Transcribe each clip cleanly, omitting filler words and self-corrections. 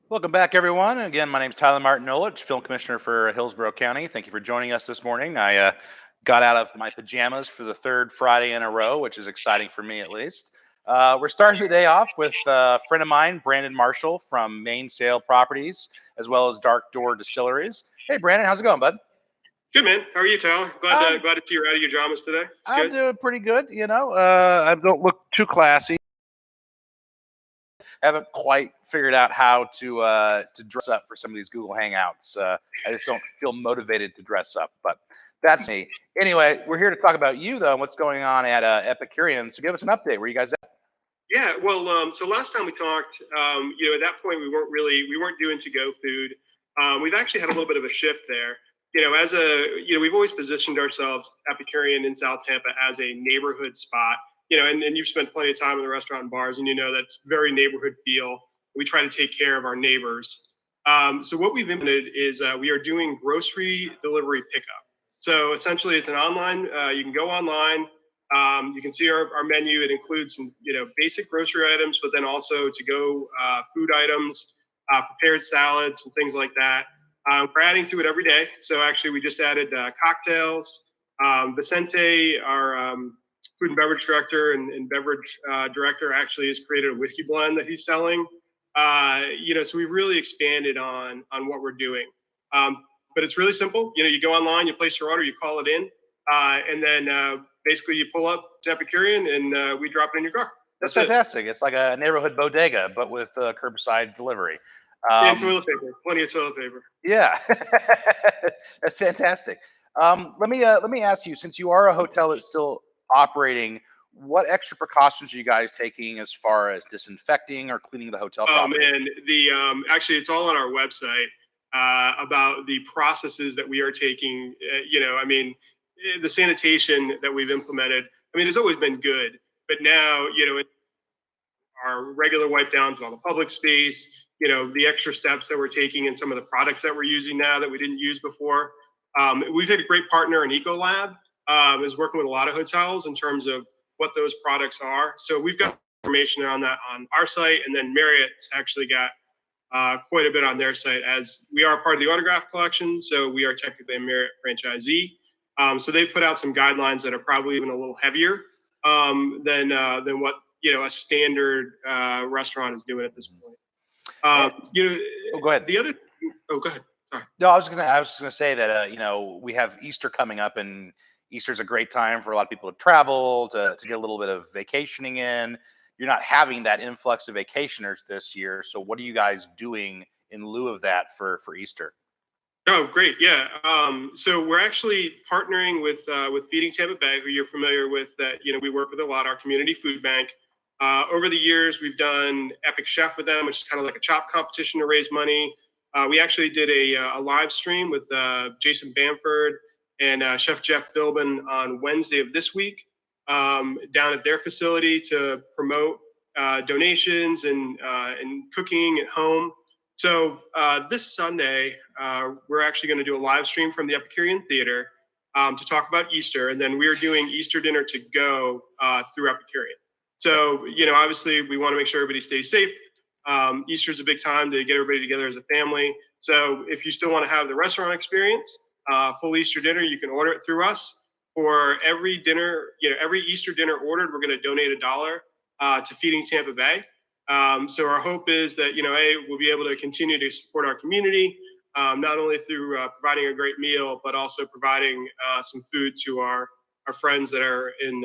Welcome back, everyone. Again, my name is Tyler Martin Olich, Film Commissioner for Hillsborough County. Thank you for joining us this morning. I got out of my pajamas for the third Friday in a row, which is exciting for me at least. We're starting the day off with a friend of mine, Brandon Marshall from Mainsail Properties, as well as Dark Door Distilleries. Hey, Brandon, how's it going, bud? Good, man. How are you, Tyler? Glad to see you're out of your pajamas today. I'm doing pretty good. I don't look too classy. Haven't quite figured out how to dress up for some of these Google Hangouts. I just don't feel motivated to dress up, but that's me. Anyway, we're here to talk about you, though, and what's going on at Epicurean. So give us an update. Where you guys at? Yeah, well, so last time we talked, at that point we weren't doing to-go food. We've actually had a little bit of a shift there. We've always positioned ourselves, Epicurean in South Tampa, as a neighborhood spot. And you've spent plenty of time in the restaurant and bars, and that's very neighborhood feel. We try to take care of our neighbors. So what we've implemented is we are doing grocery delivery pickup. So essentially, it's an online. You can go online. You can see our menu. It includes some basic grocery items, but then also to-go food items, prepared salads, and things like that. We're adding to it every day. So actually, we just added cocktails. Vicente, our food and beverage director and beverage director, actually has created a whiskey blend that he's selling. So we've really expanded on what we're doing. But it's really simple. You go online, you place your order, you call it in, and then basically you pull up to Epicurean and we drop it in your car. That's fantastic. It's like a neighborhood bodega, but with curbside delivery. And toilet paper, plenty of toilet paper. Yeah, that's fantastic. Let me ask you, since you are a hotel that's still operating, what extra precautions are you guys taking as far as disinfecting or cleaning the hotel property? Oh man, actually it's all on our website about the processes that we are taking. The sanitation that we've implemented. It's always been good, but now our regular wipe downs in all the public space. The extra steps that we're taking and some of the products that we're using now that we didn't use before. We've had a great partner in Ecolab, is working with a lot of hotels in terms of what those products are. So we've got information on that on our site, and then Marriott's actually got quite a bit on their site, as we are part of the Autograph Collection, so we are technically a Marriott franchisee. So they've put out some guidelines that are probably even a little heavier than what a standard restaurant is doing at this point. Go ahead. Go ahead. Sorry. No, I was gonna say that we have Easter coming up, and Easter's a great time for a lot of people to travel, to get a little bit of vacationing in. You're not having that influx of vacationers this year, so what are you guys doing in lieu of that for Easter? Oh, great! Yeah, so we're actually partnering with Feeding Tampa Bay, who you're familiar with. That we work with a lot. Our community food bank. Over the years, we've done Epic Chef with them, which is kind of like a chop competition to raise money. We actually did a live stream with Jason Bamford and Chef Jeff Philbin on Wednesday of this week down at their facility to promote donations and cooking at home. So this Sunday, we're actually going to do a live stream from the Epicurean Theater to talk about Easter, and then we're doing Easter dinner to go through Epicurean. So, obviously we want to make sure everybody stays safe. Easter is a big time to get everybody together as a family. So if you still want to have the restaurant experience, full Easter dinner, you can order it through us. For every dinner, every Easter dinner ordered, we're going to donate $1 to Feeding Tampa Bay. So our hope is that, we'll be able to continue to support our community, not only through providing a great meal, but also providing some food to our friends that are in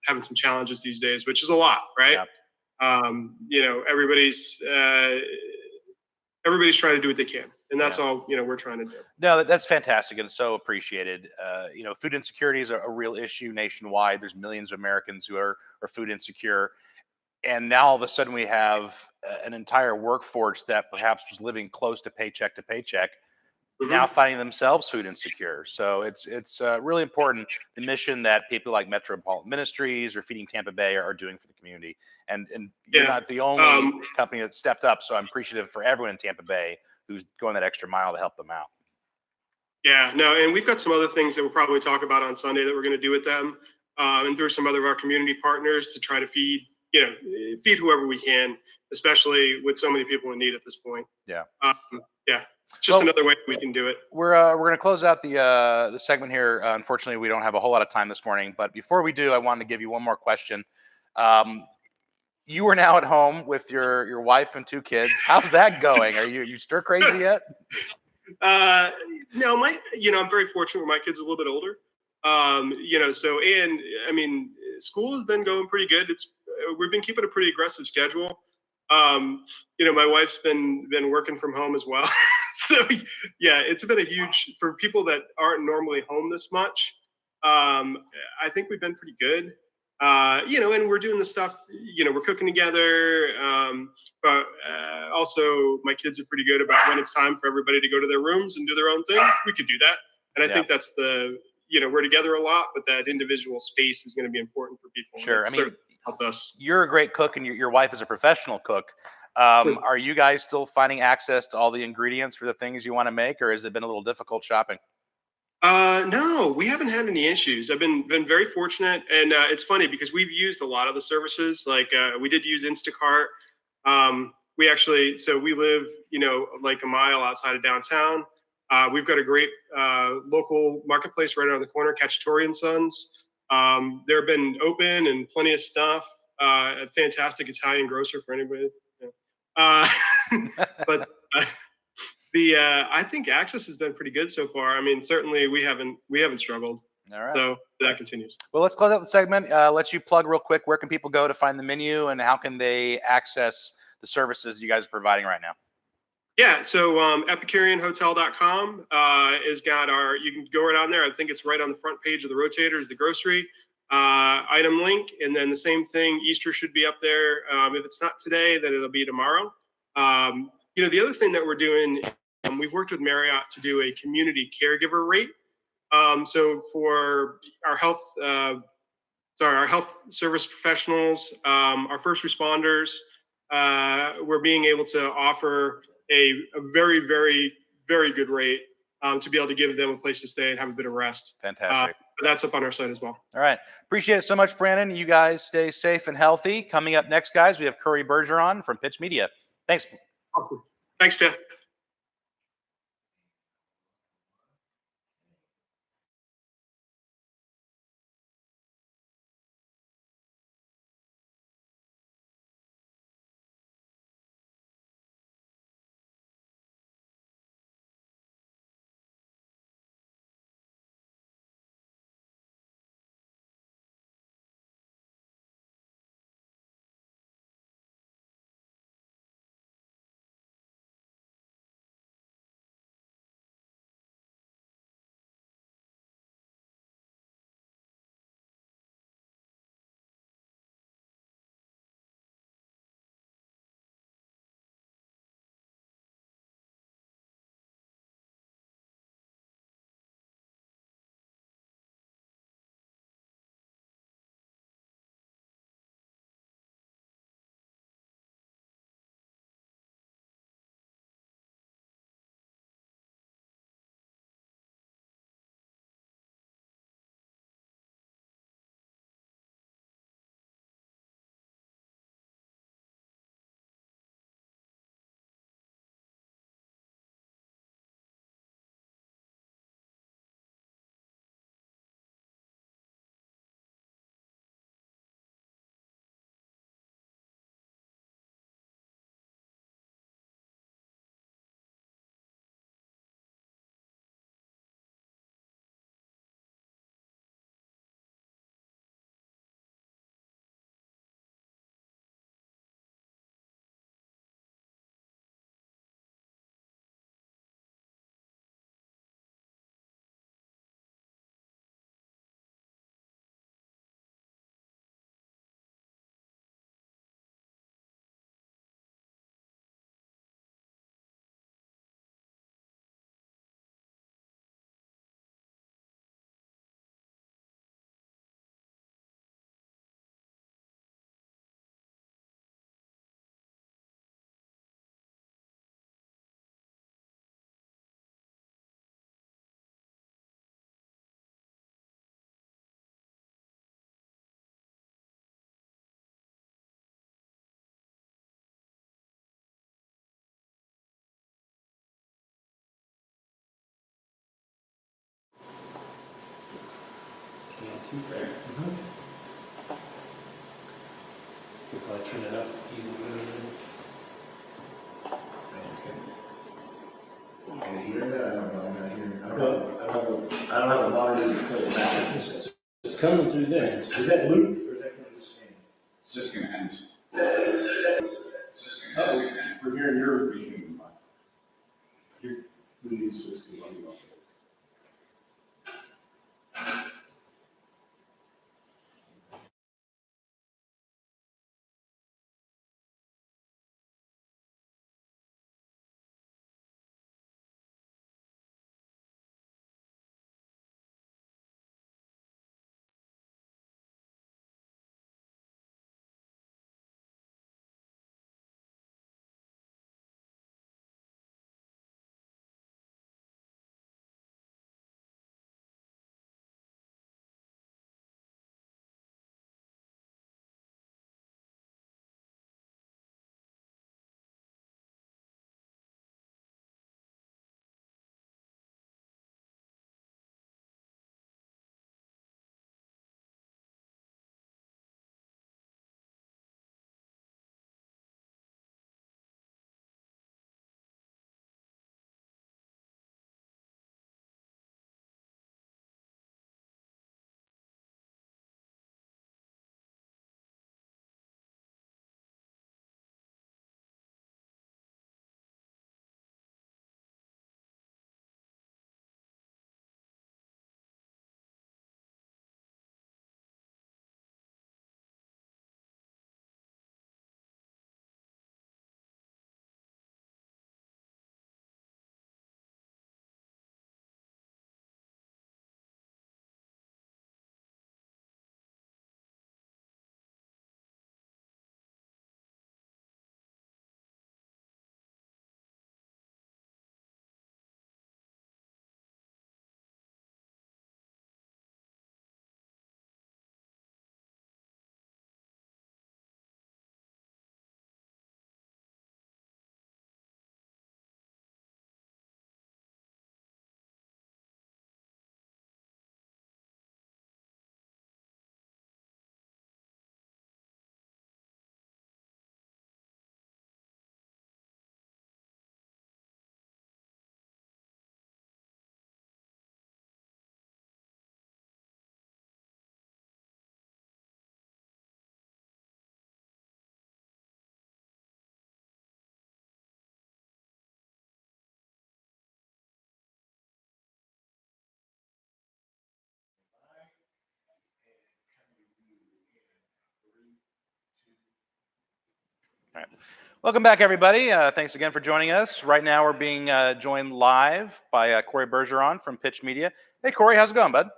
having some challenges these days, which is a lot, right? Yeah. Everybody's trying to do what they can, and that's all we're trying to do. No, that's fantastic and so appreciated. Food insecurity is a real issue nationwide. There's millions of Americans who are food insecure, and now all of a sudden we have an entire workforce that perhaps was living close to paycheck, now finding themselves food insecure. So it's really important, the mission that people like Metropolitan Ministries or Feeding Tampa Bay are doing for the community. And you're Yeah. not the only company that stepped up. So I'm appreciative for everyone in Tampa Bay who's going that extra mile to help them out. Yeah, no, and we've got some other things that we'll probably talk about on Sunday that we're going to do with them, and through some other of our community partners to try to feed, feed whoever we can, especially with so many people in need at this point. Yeah. Yeah, it's just another way we can do it. We're going to close out the segment here. Unfortunately, we don't have a whole lot of time this morning, but before we do, I wanted to give you one more question. You are now at home with your wife and 2 kids. How's that going? Are you stir crazy yet? No, I'm very fortunate where my kid's a little bit older. And I mean, school has been going pretty good. We've been keeping a pretty aggressive schedule. My wife's been working from home as well. So yeah, it's been a huge, for people that aren't normally home this much. I think we've been pretty good. And we're doing the stuff, we're cooking together. But also my kids are pretty good about when it's time for everybody to go to their rooms and do their own thing. We could do that. And I think that's we're together a lot, but that individual space is going to be important for people. Sure. I mean, help us. You're a great cook and your wife is a professional cook. Are you guys still finding access to all the ingredients for the things you want to make, or has it been a little difficult shopping? No, we haven't had any issues. I've been very fortunate, and it's funny because we've used a lot of the services. Like we did use Instacart. We live, like a mile outside of downtown. We've got a great local marketplace right around the corner, Cacciatore and Sons. They've been open and plenty of stuff. A fantastic Italian grocer for anybody. But. I think access has been pretty good so far. I mean, certainly we haven't struggled. All right. So that continues. Well, let's close out the segment. Let you plug real quick. Where can people go to find the menu, and how can they access the services you guys are providing right now? Yeah. So EpicureanHotel.com is got you can go right on there. I think it's right on the front page of the Rotator is the grocery item link. And then the same thing, Easter should be up there. If it's not today, then it'll be tomorrow. The other thing that we're doing, we've worked with Marriott to do a community caregiver rate. So for our health service professionals, our first responders, we're being able to offer a very, very, very good rate to be able to give them a place to stay and have a bit of rest. Fantastic. That's up on our site as well. All right. Appreciate it so much, Brandon. You guys stay safe and healthy. Coming up next, guys, we have Curry Bergeron from Pitch Media. Thanks. Awesome. Thanks, Jeff. Okay. Could probably turn it up even a little bit. Can you hear that? I don't know, I'm not hearing. No, I don't have a monitor to play it back. it's coming through there. Is that loop or is that going to stay? It's just gonna end. Oh, we're hearing your reading. We need to switch the audio off. All right. Welcome back, everybody. Thanks again for joining us. Right now, we're being joined live by Corey Bergeron from Pitch Media. Hey, Corey, how's it going, bud?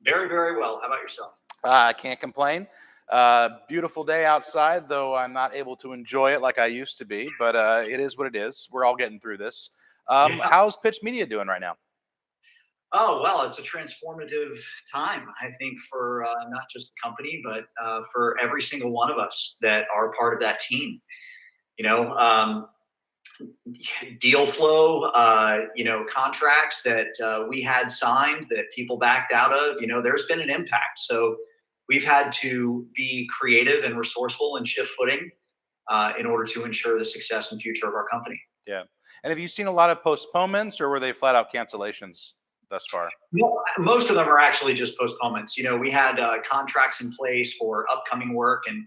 Very, very well. How about yourself? I can't complain. Beautiful day outside, though I'm not able to enjoy it like I used to be, but it is what it is. We're all getting through this. Yeah. How's Pitch Media doing right now? Oh, well, it's a transformative time, I think, for not just the company, but for every single one of us that are part of that team. You know, deal flow, contracts that we had signed that people backed out of, there's been an impact. So we've had to be creative and resourceful and shift footing in order to ensure the success and future of our company. Yeah. And have you seen a lot of postponements, or were they flat out cancellations thus far? No, most of them are actually just postponements. We had contracts in place for upcoming work, and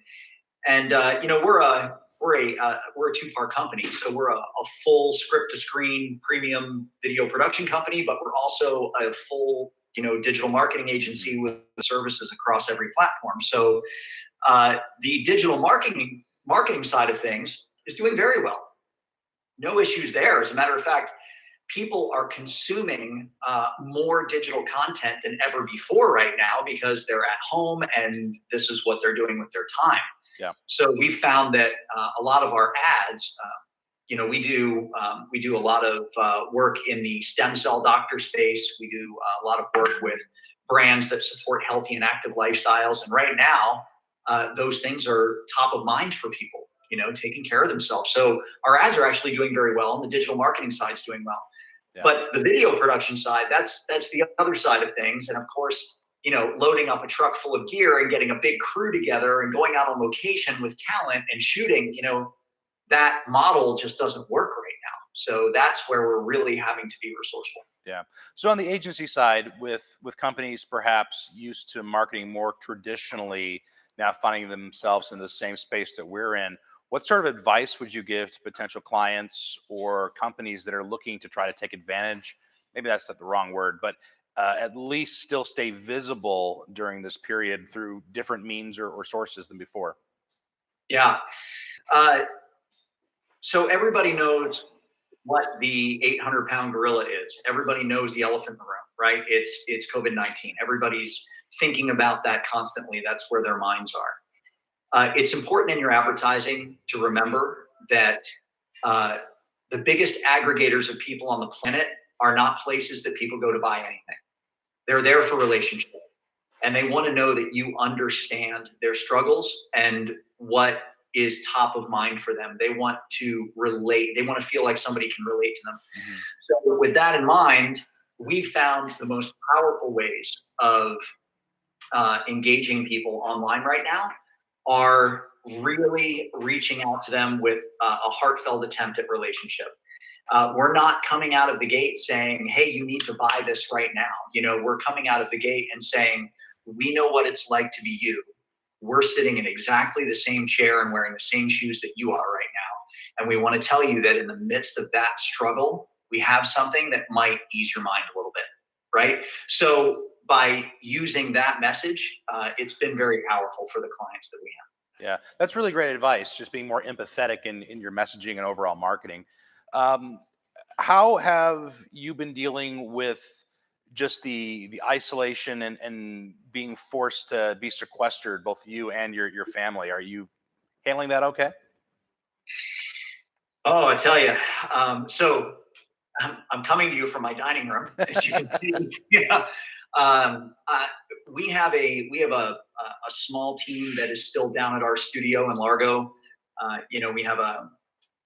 we're a two-part company. So we're a full script-to-screen premium video production company, but we're also a full digital marketing agency with services across every platform. So the digital marketing side of things is doing very well. No issues there. As a matter of fact, people are consuming more digital content than ever before right now because they're at home and this is what they're doing with their time. Yeah. So we found that a lot of our ads, we do a lot of work in the stem cell doctor space. We do a lot of work with brands that support healthy and active lifestyles. And right now, those things are top of mind for people, taking care of themselves. So our ads are actually doing very well, and the digital marketing side is doing well. Yeah. But the video production side, that's the other side of things. And of course, loading up a truck full of gear and getting a big crew together and going out on location with talent and shooting, that model just doesn't work right now. So that's where we're really having to be resourceful. Yeah. So on the agency side, with companies perhaps used to marketing more traditionally, now finding themselves in the same space that we're in, what sort of advice would you give to potential clients or companies that are looking to try to take advantage? Maybe that's not the wrong word, but at least still stay visible during this period through different means or sources than before. Yeah. So everybody knows what the 800-pound gorilla is. Everybody knows the elephant in the room, right? It's COVID-19. Everybody's thinking about that constantly. That's where their minds are. It's important in your advertising to remember that the biggest aggregators of people on the planet are not places that people go to buy anything. They're there for relationship, and they want to know that you understand their struggles and what is top of mind for them. They want to relate. They want to feel like somebody can relate to them. Mm-hmm. So with that in mind, we found the most powerful ways of engaging people online right now are really reaching out to them with a heartfelt attempt at relationship. We're not coming out of the gate saying, hey, you need to buy this right now. We're coming out of the gate and saying, we know what it's like to be you. We're sitting in exactly the same chair and wearing the same shoes that you are right now. And we want to tell you that in the midst of that struggle, we have something that might ease your mind a little bit, right? So by using that message, it's been very powerful for the clients that we have. Yeah, that's really great advice. Just being more empathetic in your messaging and overall marketing. How have you been dealing with just the isolation and being forced to be sequestered, both you and your family? Are you handling that okay? Oh, I tell you. So I'm coming to you from my dining room, as you can see. Yeah. We have a small team that is still down at our studio in Largo.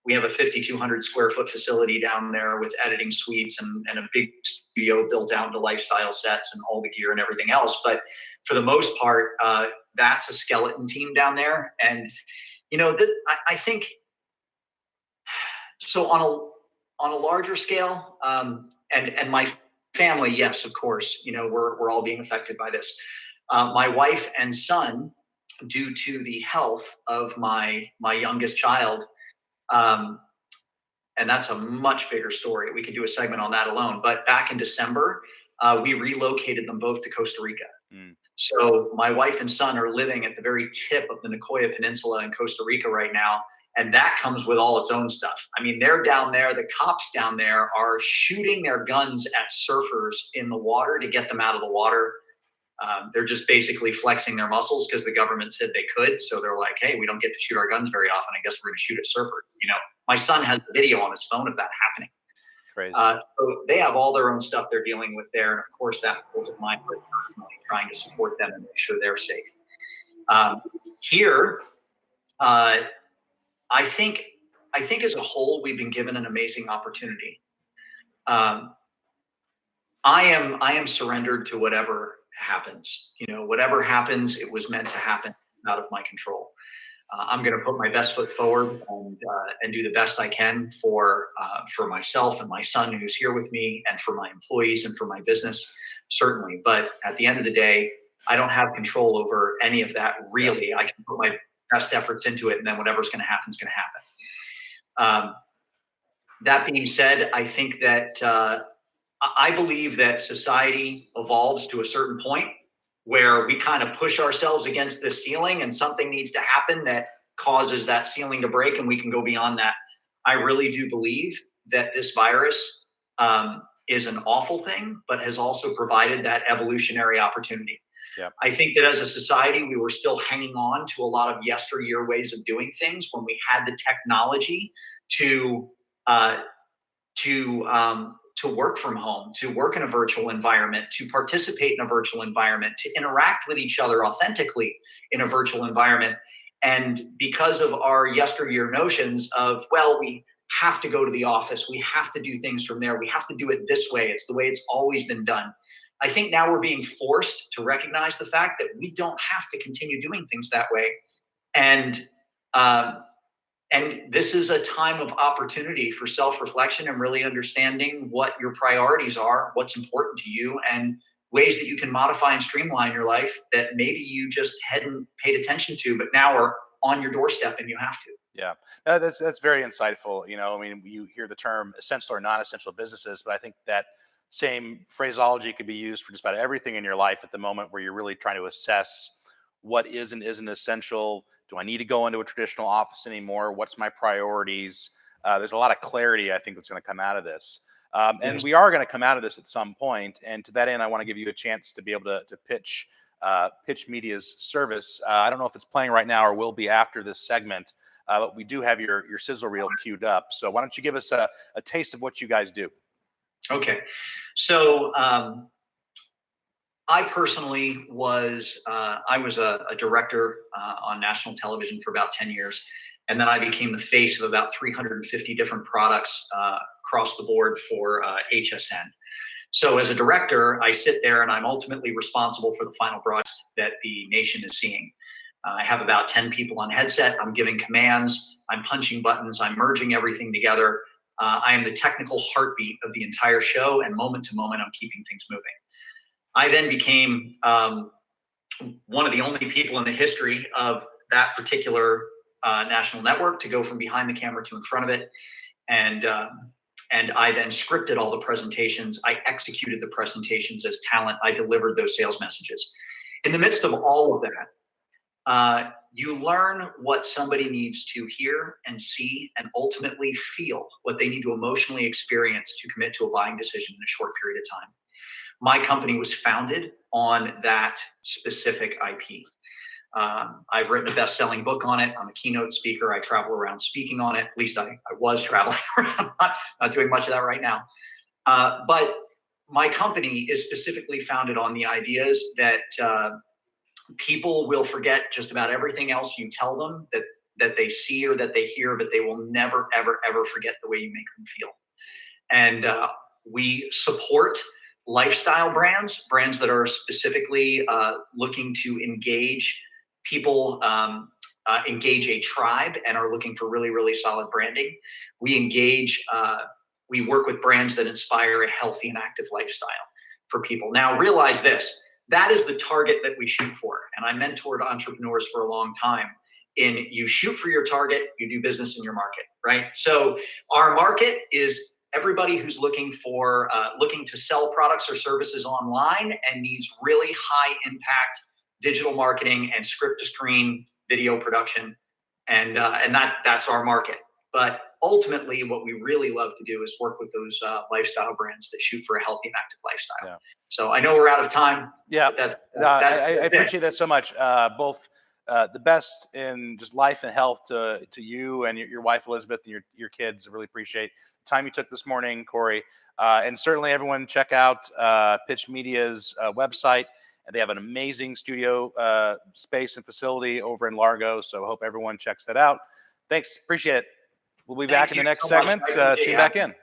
We have a 5,200 square foot facility down there with editing suites and a big studio built out into lifestyle sets and all the gear and everything else. But for the most part, that's a skeleton team down there. And, I think, so on a larger scale, and my family, yes, of course, we're all being affected by this. My wife and son, due to the health of my youngest child, and that's a much bigger story. We could do a segment on that alone. But back in December, we relocated them both to Costa Rica. Mm. So my wife and son are living at the very tip of the Nicoya Peninsula in Costa Rica right now. And that comes with all its own stuff. I mean, they're down there. The cops down there are shooting their guns at surfers in the water to get them out of the water. They're just basically flexing their muscles because the government said they could. So they're like, hey, we don't get to shoot our guns very often. I guess we're going to shoot at surfers. My son has a video on his phone of that happening. Crazy. So they have all their own stuff they're dealing with there. And of course, that pulls at mine personally, trying to support them and make sure they're safe. Here, I think as a whole, we've been given an amazing opportunity. I am surrendered to whatever happens. Whatever happens, it was meant to happen, out of my control. I'm going to put my best foot forward and do the best I can for myself and my son who's here with me, and for my employees and for my business, certainly. But at the end of the day, I don't have control over any of that, really. I can put my best efforts into it, and then whatever's going to happen is going to happen. That being said, I think that I believe that society evolves to a certain point where we kind of push ourselves against the ceiling, and something needs to happen that causes that ceiling to break, and we can go beyond that. I really do believe that this virus is an awful thing, but has also provided that evolutionary opportunity. Yep. I think that as a society, we were still hanging on to a lot of yesteryear ways of doing things when we had the technology to work from home, to work in a virtual environment, to participate in a virtual environment, to interact with each other authentically in a virtual environment. And because of our yesteryear notions of, well, we have to go to the office, we have to do things from there, we have to do it this way, it's the way it's always been done. I think now we're being forced to recognize the fact that we don't have to continue doing things that way. And um, and this is a time of opportunity for self-reflection and really understanding what your priorities are, what's important to you, and ways that you can modify and streamline your life that maybe you just hadn't paid attention to, but now are on your doorstep and you have to. Yeah, that's very insightful. You know, I mean, you hear the term essential or non-essential businesses, but I think that same phraseology could be used for just about everything in your life at the moment where you're really trying to assess what is and isn't essential. Do I need to go into a traditional office anymore? What's my priorities? There's a lot of clarity, I think, that's going to come out of this. And Yes. we are going to come out of this at some point. And to that end, I want to give you a chance to be able to pitch Media's service. I don't know if it's playing right now or will be after this segment, but we do have your sizzle reel queued up. So why don't you give us a taste of what you guys do? Okay. So I personally was a director on national television for about 10 years. And then I became the face of about 350 different products across the board for HSN. So as a director, I sit there and I'm ultimately responsible for the final broadcast that the nation is seeing. I have about 10 people on headset. I'm giving commands. I'm punching buttons. I'm merging everything together. I am the technical heartbeat of the entire show, and moment to moment, I'm keeping things moving. I then became one of the only people in the history of that particular national network to go from behind the camera to in front of it. And I then scripted all the presentations. I executed the presentations as talent. I delivered those sales messages. In the midst of all of that, you learn what somebody needs to hear and see and ultimately feel, what they need to emotionally experience to commit to a buying decision in a short period of time. My company was founded on that specific IP. I've written a best-selling book on it. I'm a keynote speaker. I travel around speaking on it. At least I was traveling around, not doing much of that right now. But my company is specifically founded on the ideas that people will forget just about everything else you tell them that they see or that they hear, but they will never, ever, ever forget the way you make them feel. And we support lifestyle brands that are specifically looking to engage people, engage a tribe, and are looking for really, really solid branding. We work with brands that inspire a healthy and active lifestyle for people. Now, realize this, that is the target that we shoot for. And I mentored entrepreneurs for a long time. You shoot for your target, you do business in your market, right? So our market is everybody who's looking to sell products or services online and needs really high impact digital marketing and script to screen video production. And that's our market. But ultimately, what we really love to do is work with those lifestyle brands that shoot for a healthy and active lifestyle. Yeah. So I know we're out of time. Yeah, I That's appreciate that so much. Both the best in just life and health to you and your wife Elizabeth and your kids. I really appreciate the time you took this morning, Corey. And certainly everyone check out Pitch Media's website. And they have an amazing studio space and facility over in Largo. So I hope everyone checks that out. Thanks, appreciate it. We'll be back in the next segment. Tune back in.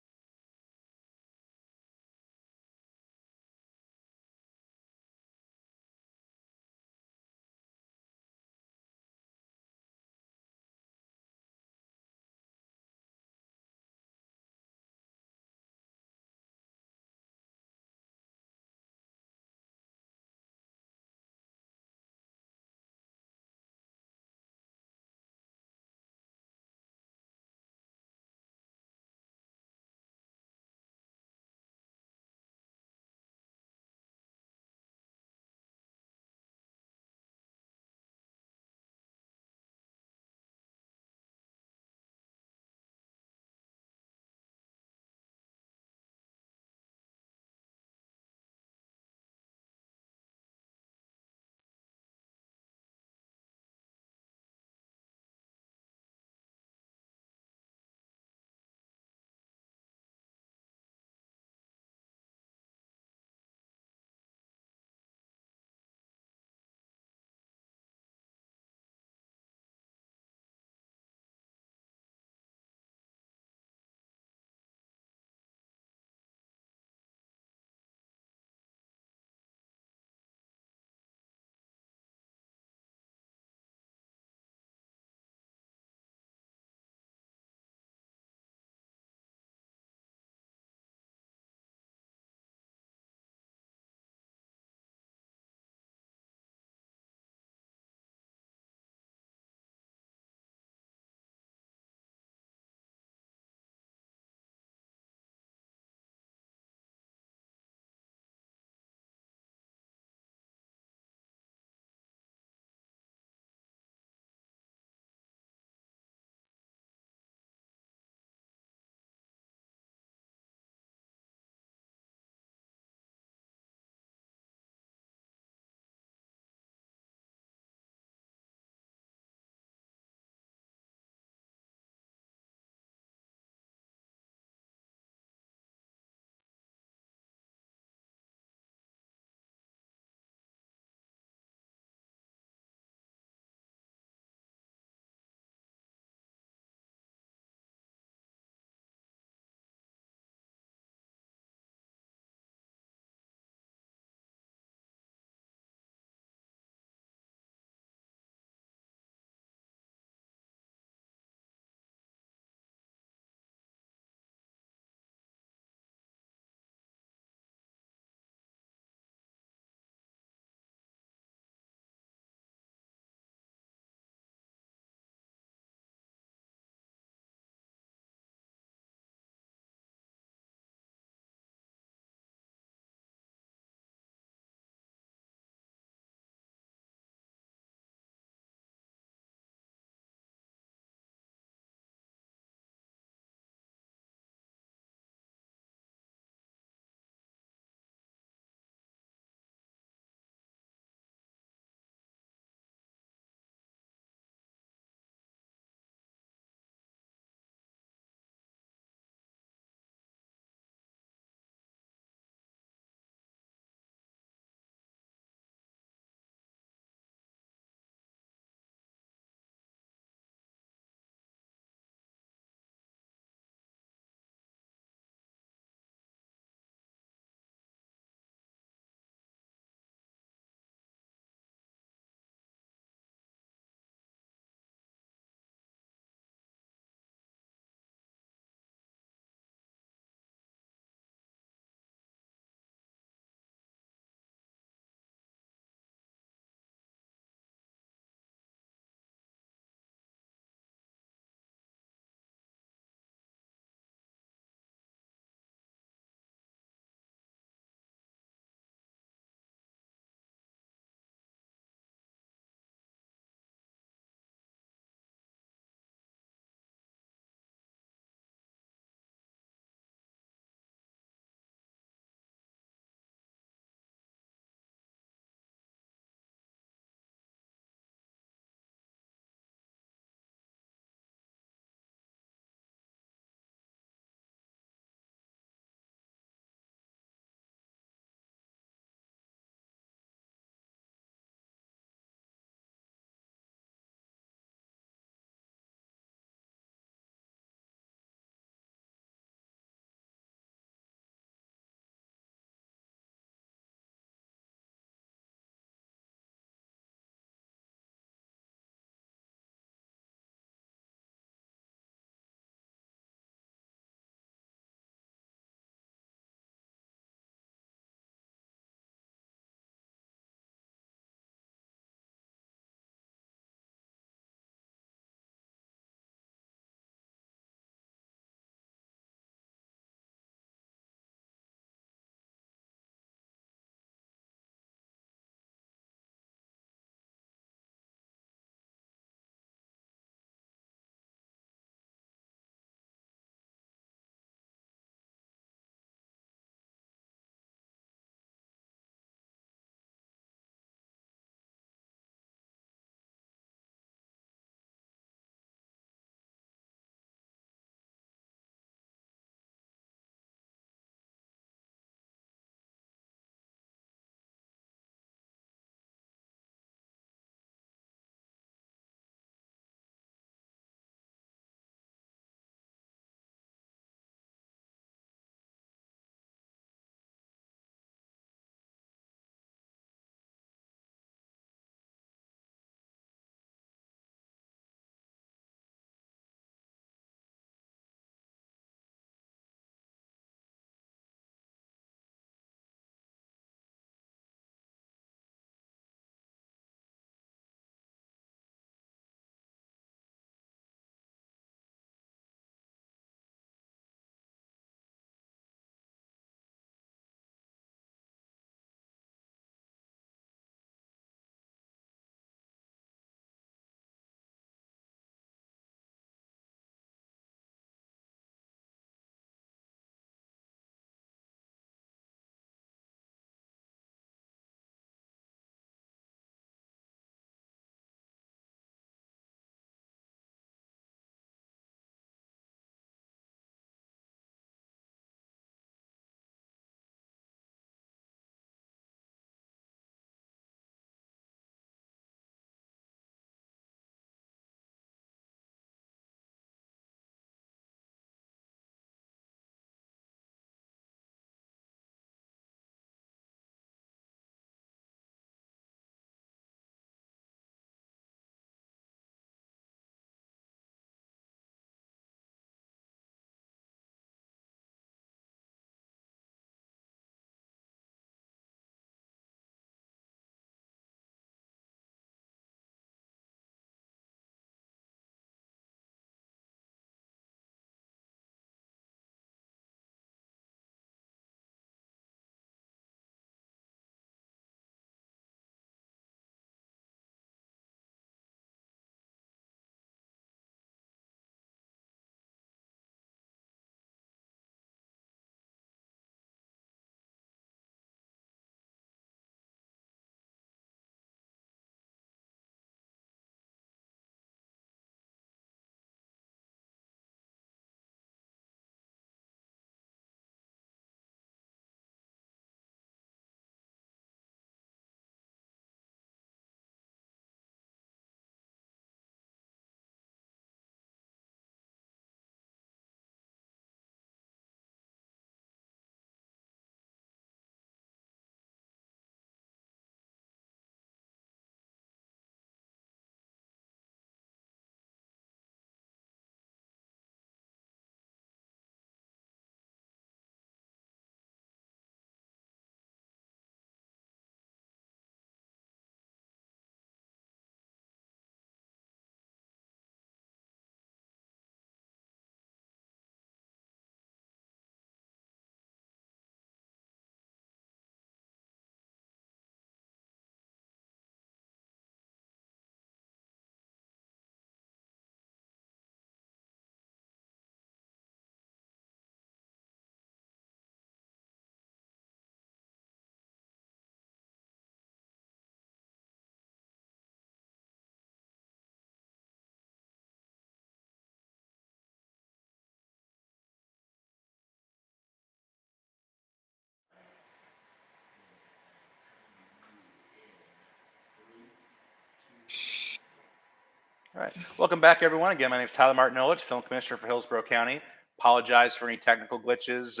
All right. Welcome back, everyone. Again, my name is Tyler Martinovich, Film Commissioner for Hillsborough County. Apologize for any technical glitches.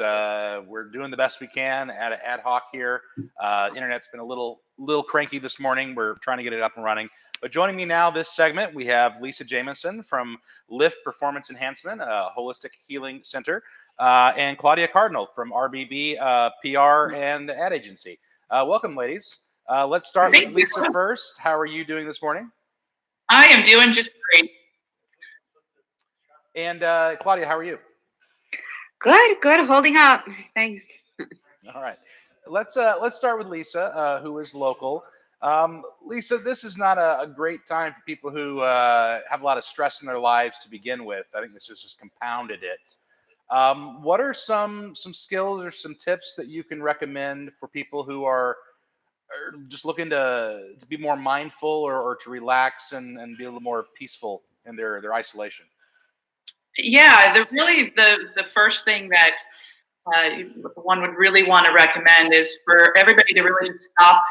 We're doing the best we can at ad hoc here. Internet's been a little cranky this morning. We're trying to get it up and running. But joining me now this segment, we have Lisa Jamison from Lift Performance Enhancement, a holistic healing center, and Claudia Cardinal from RBB PR and ad agency. Welcome, ladies. Let's start with Lisa first. How are you doing this morning? I am doing just great. And Claudia, how are you? Good, holding up. Thanks. All right. Let's start with Lisa, who is local. Lisa, this is not a great time for people who have a lot of stress in their lives to begin with. I think this has just compounded it. What are some skills or some tips that you can recommend for people who are just looking to be more mindful or to relax and be a little more peaceful in their isolation? Yeah, the first thing that one would really want to recommend is for everybody to really just stop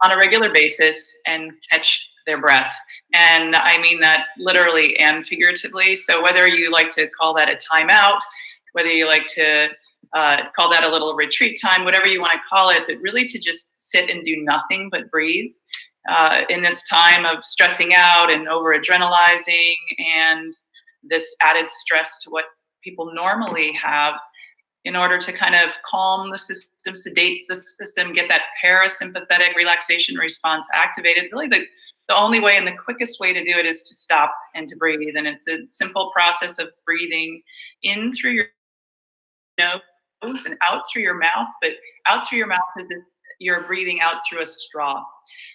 on a regular basis and catch their breath. And I mean that literally and figuratively. So whether you like to call that a timeout, whether you like to call that a little retreat time, whatever you want to call it, but really to just sit and do nothing but breathe in this time of stressing out and over adrenalizing and this added stress to what people normally have, in order to kind of calm the system, sedate the system, get that parasympathetic relaxation response activated. Really the only way and the quickest way to do it is to stop and to breathe. And it's a simple process of breathing in through your nose and out through your mouth, but out through your mouth as if you're breathing out through a straw.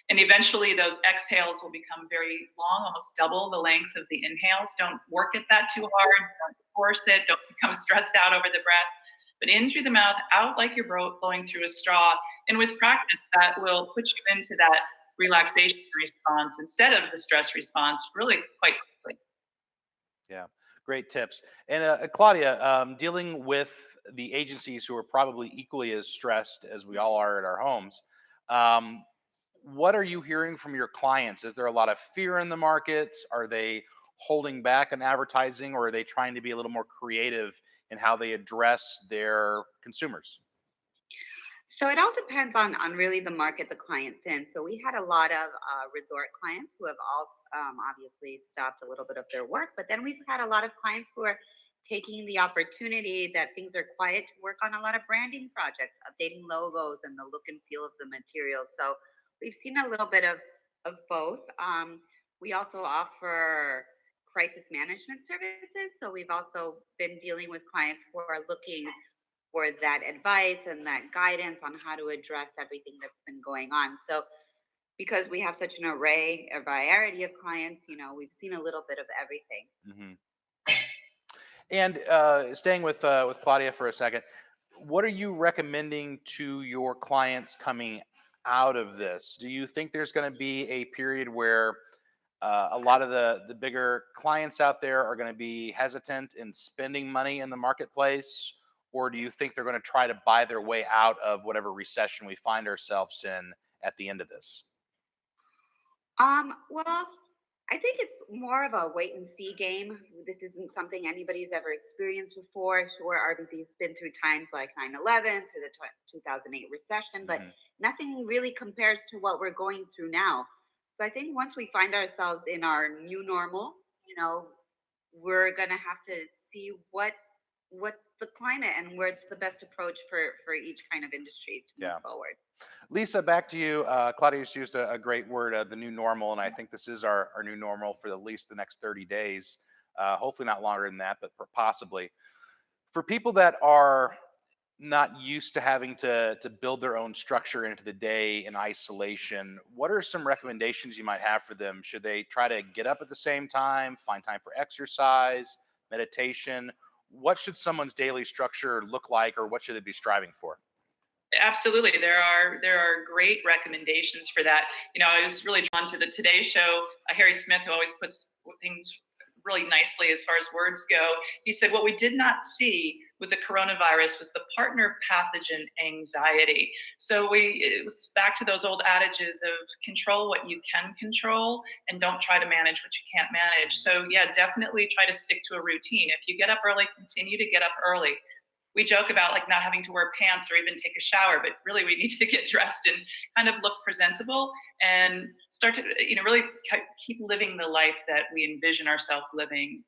And eventually those exhales will become very long, almost double the length of the inhales. Don't work at that too hard. Don't force it. Don't become stressed out over the breath. But in through the mouth, out like you're blowing through a straw. And with practice, that will put you into that relaxation response instead of the stress response really quite quickly. Yeah, great tips. And Claudia, dealing with the agencies who are probably equally as stressed as we all are at our homes, what are you hearing from your clients? Is there a lot of fear in the market? Are they holding back on advertising, or are they trying to be a little more creative in how they address their consumers? So it all depends on really the market the client's in. So we had a lot of resort clients who have all obviously stopped a little bit of their work, but then we've had a lot of clients who are taking the opportunity that things are quiet to work on a lot of branding projects, updating logos and the look and feel of the materials. So we've seen a little bit of both. We also offer crisis management services. So we've also been dealing with clients who are looking for that advice and that guidance on how to address everything that's been going on. So because we have such an array, a variety of clients, we've seen a little bit of everything. Mm-hmm. And staying with Claudia for a second, what are you recommending to your clients coming out of this? Do you think there's going to be a period where a lot of the bigger clients out there are going to be hesitant in spending money in the marketplace? Or do you think they're going to try to buy their way out of whatever recession we find ourselves in at the end of this? Well, I think it's more of a wait and see game. This isn't something anybody's ever experienced before. Sure, RBB's been through times like 9/11, through the 2008 recession, but nothing really compares to what we're going through now. So I think once we find ourselves in our new normal, we're going to have to see what's the climate and where's the best approach for each kind of industry to move forward. Lisa, back to you. Claudia's used a great word, the new normal, and I think this is our new normal for at least the next 30 days. Hopefully not longer than that, but possibly. For people that are not used to having to build their own structure into the day in isolation, what are some recommendations you might have for them? Should they try to get up at the same time, find time for exercise, meditation? What should someone's daily structure look like, or what should they be striving for? Absolutely. There are great recommendations for that. I was really drawn to the Today Show. Harry Smith, who always puts things really nicely as far as words go. He said, what we did not see with the coronavirus was the partner pathogen anxiety. So it's back to those old adages of control what you can control and don't try to manage what you can't manage. So yeah, definitely try to stick to a routine. If you get up early, continue to get up early. We joke about like not having to wear pants or even take a shower, but really we need to get dressed and kind of look presentable and start to, really keep living the life that we envision ourselves living.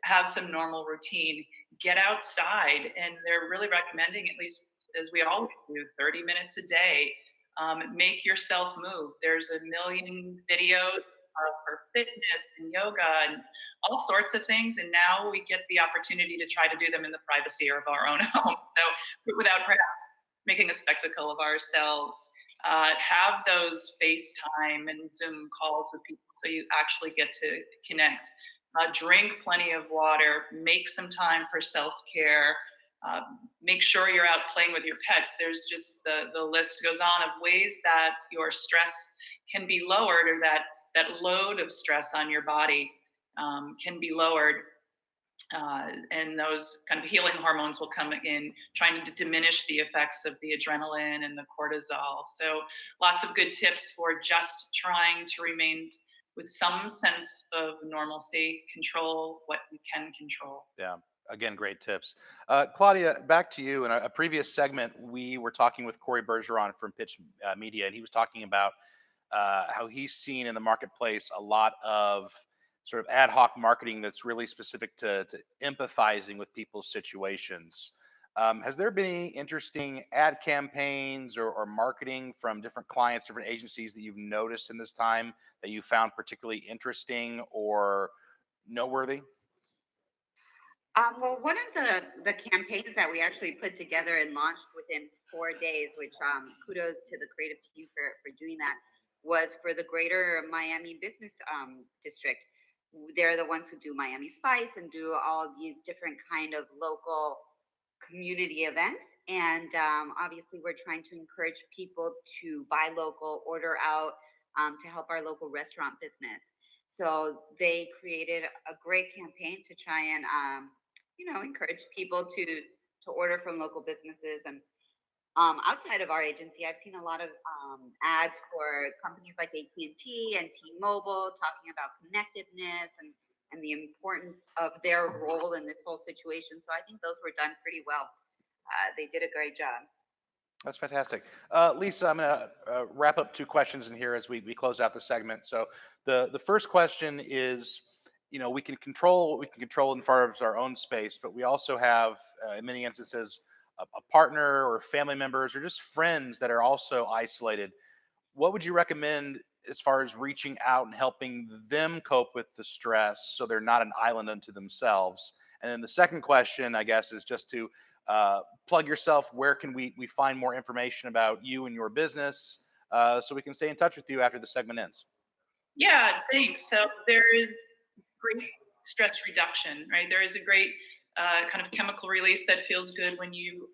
Have some normal routine, get outside, and they're really recommending, at least as we always do, 30 minutes a day. Make yourself move. There's a million videos for fitness and yoga and all sorts of things. And now we get the opportunity to try to do them in the privacy of our own home. So without perhaps making a spectacle of ourselves, have those FaceTime and Zoom calls with people so you actually get to connect. Drink plenty of water, make some time for self-care, make sure you're out playing with your pets. There's just the list goes on of ways that your stress can be lowered, or that load of stress on your body can be lowered. And those kind of healing hormones will come in, trying to diminish the effects of the adrenaline and the cortisol. So lots of good tips for just trying to remain with some sense of normalcy, control what we can control. Yeah. Again, great tips. Claudia, back to you. In a previous segment, we were talking with Corey Bergeron from Pitch Media, and he was talking about how he's seen in the marketplace a lot of sort of ad hoc marketing that's really specific to empathizing with people's situations. Has there been any interesting ad campaigns or marketing from different clients, different agencies that you've noticed in this time that you found particularly interesting or noteworthy? Well, one of the campaigns that we actually put together and launched within 4 days, which kudos to the creative team for doing that, was for the Greater Miami Business District. They're the ones who do Miami Spice and do all these different kind of local community events. And obviously, we're trying to encourage people to buy local, order out, to help our local restaurant business. So they created a great campaign to try and encourage people to order from local businesses. And outside of our agency, I've seen a lot of ads for companies like AT&T and T-Mobile talking about connectedness and the importance of their role in this whole situation. So I think those were done pretty well. They did a great job. That's fantastic. Lisa, I'm going to wrap up 2 questions in here as we close out the segment. So the first question is, we can control what we can control in far as our own space, but we also have, in many instances, a partner or family members or just friends that are also isolated. What would you recommend as far as reaching out and helping them cope with the stress so they're not an island unto themselves? And then the second question, I guess, is just to plug yourself. Where can we find more information about you and your business so we can stay in touch with you after the segment ends? Yeah, thanks. So there is great stress reduction, right? There is a great kind of chemical release that feels good when you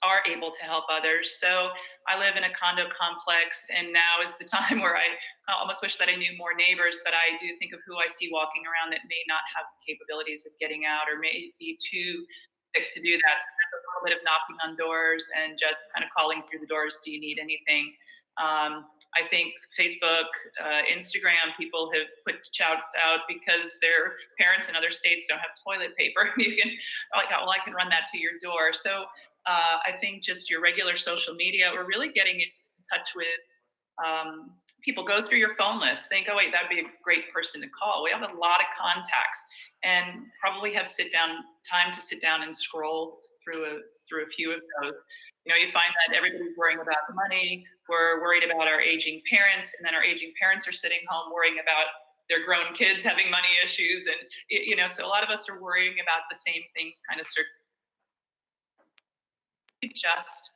are able to help others. So I live in a condo complex, and now is the time where I almost wish that I knew more neighbors, but I do think of who I see walking around that may not have the capabilities of getting out or may be too sick to do that. So there's a little bit of knocking on doors and just kind of calling through the doors. Do you need anything? I think Facebook, Instagram, people have put shouts out because their parents in other states don't have toilet paper. You can, like, well, I can run that to your door. So I think just your regular social media, we're really getting in touch with people. Go through your phone list. Think, oh wait, that'd be a great person to call. We have a lot of contacts, and probably have time to sit down and scroll through a few of those. You find that everybody's worrying about the money. We're worried about our aging parents, and then our aging parents are sitting home worrying about their grown kids having money issues. And, so a lot of us are worrying about the same things, kind of just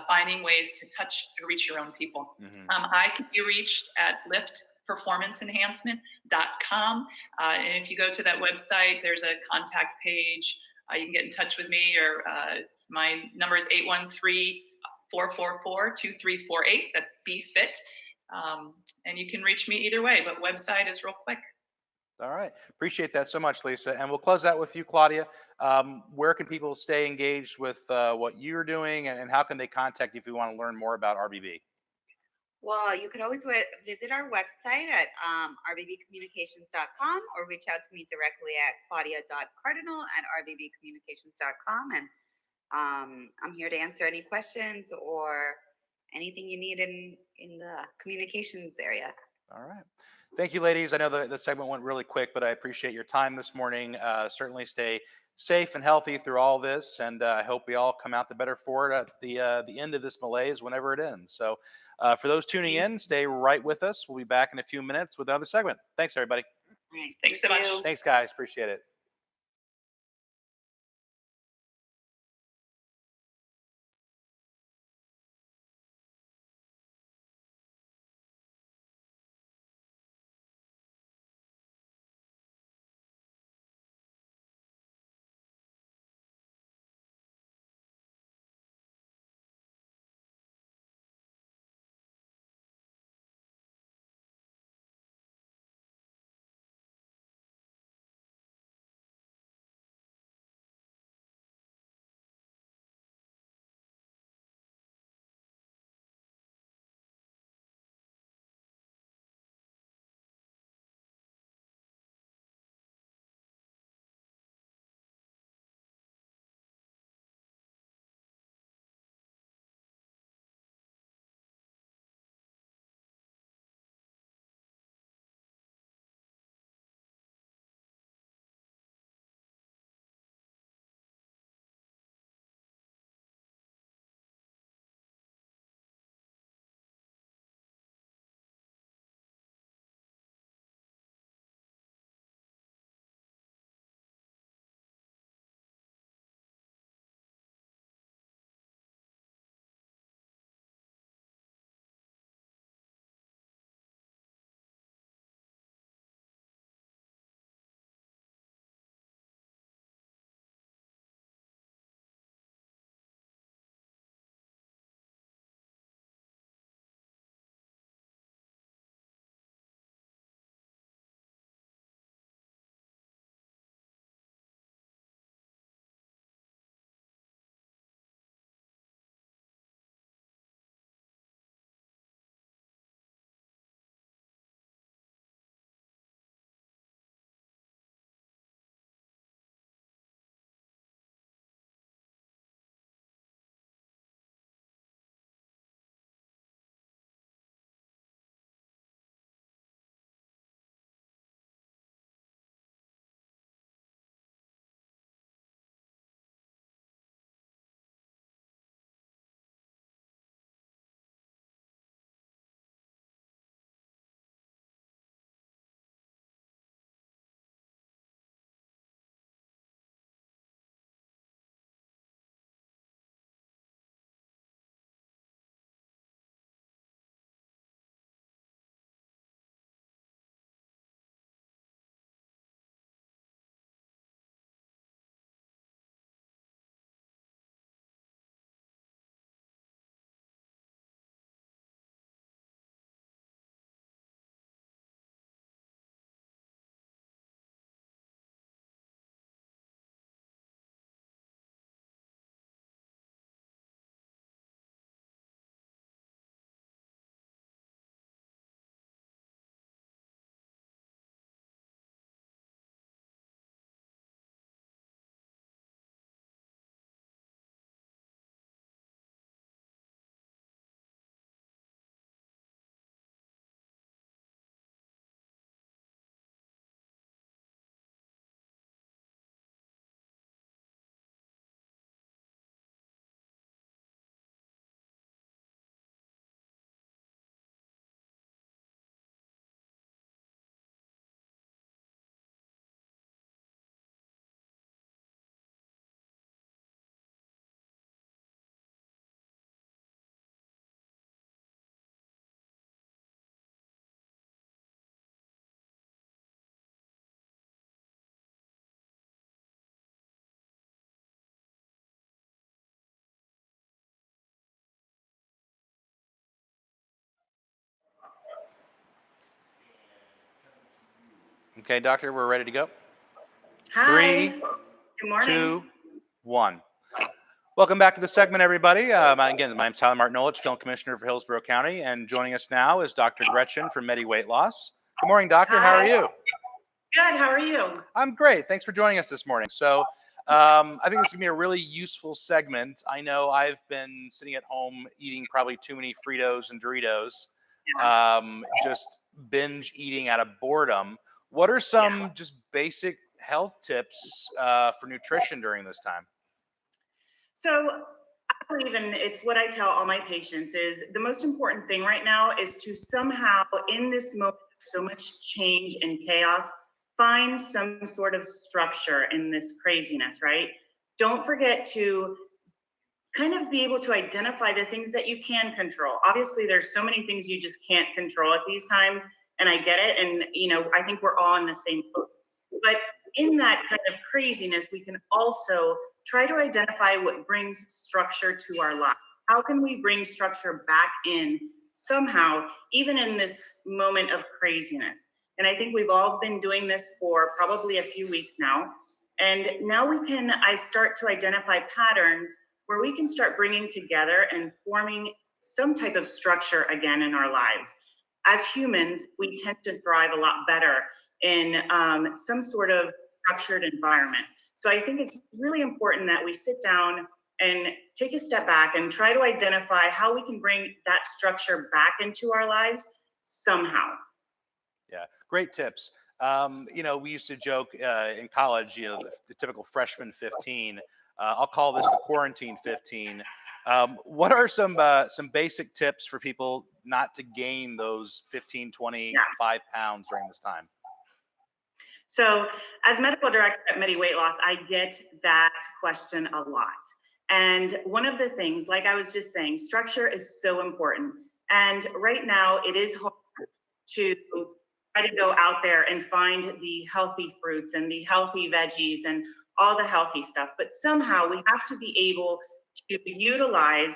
finding ways to reach your own people. Mm-hmm. I can be reached at liftperformanceenhancement.com. And if you go to that website, there's a contact page. You can get in touch with me, or my number is 813-444-2348. That's BFIT. And you can reach me either way, but website is real quick. All right. Appreciate that so much, Lisa. And we'll close out with you, Claudia. Where can people stay engaged with what you're doing, and how can they contact you if you want to learn more about RBB? Well, you could always visit our website at rbbcommunications.com or reach out to me directly at claudia.cardinal@rbbcommunications.com. And I'm here to answer any questions or anything you need in the communications area. All right. Thank you, ladies. I know the segment went really quick, but I appreciate your time this morning. Certainly stay safe and healthy through all this, and I hope we all come out the better for it at the end of this malaise, whenever it ends. So, for those tuning in, stay right with us. We'll be back in a few minutes with another segment. Thanks, everybody. All right. Thanks so much. you. Thanks, guys. Appreciate it. Okay, doctor, we're ready to go. Hi. 3, Good morning. 2, 1. Welcome back to the segment, everybody. Again, my name's Tyler Martin Olich, Film Commissioner for Hillsborough County, and joining us now is Dr. Gretchen from Medi Weight Loss. Good morning, doctor. How are you? Good. How are you? I'm great. Thanks for joining us this morning. So I think this is going to be a really useful segment. I know I've been sitting at home eating probably too many Fritos and Doritos, just binge eating out of boredom. What are some just basic health tips for nutrition during this time? So I believe in it's what I tell all my patients is the most important thing right now is to somehow in this moment of so much change and chaos, find some sort of structure in this craziness, right? Don't forget to kind of be able to identify the things that you can control. Obviously, there's so many things you just can't control at these times, and I get it. And I think we're all in the same boat. But in that kind of craziness, we can also try to identify what brings structure to our life. How can we bring structure back in somehow, even in this moment of craziness? And I think we've all been doing this for probably a few weeks now. And now I start to identify patterns where we can start bringing together and forming some type of structure again in our lives. As humans, we tend to thrive a lot better in some sort of structured environment. So I think it's really important that we sit down and take a step back and try to identify how we can bring that structure back into our lives somehow. Yeah, great tips. We used to joke in college, the typical freshman 15. I'll call this the quarantine 15. What are some basic tips for people not to gain those 15, 25 pounds during this time? So as medical director at Medi Weight Loss, I get that question a lot. And one of the things, like I was just saying, structure is so important. And right now it is hard to try to go out there and find the healthy fruits and the healthy veggies and all the healthy stuff. But somehow we have to be able to utilize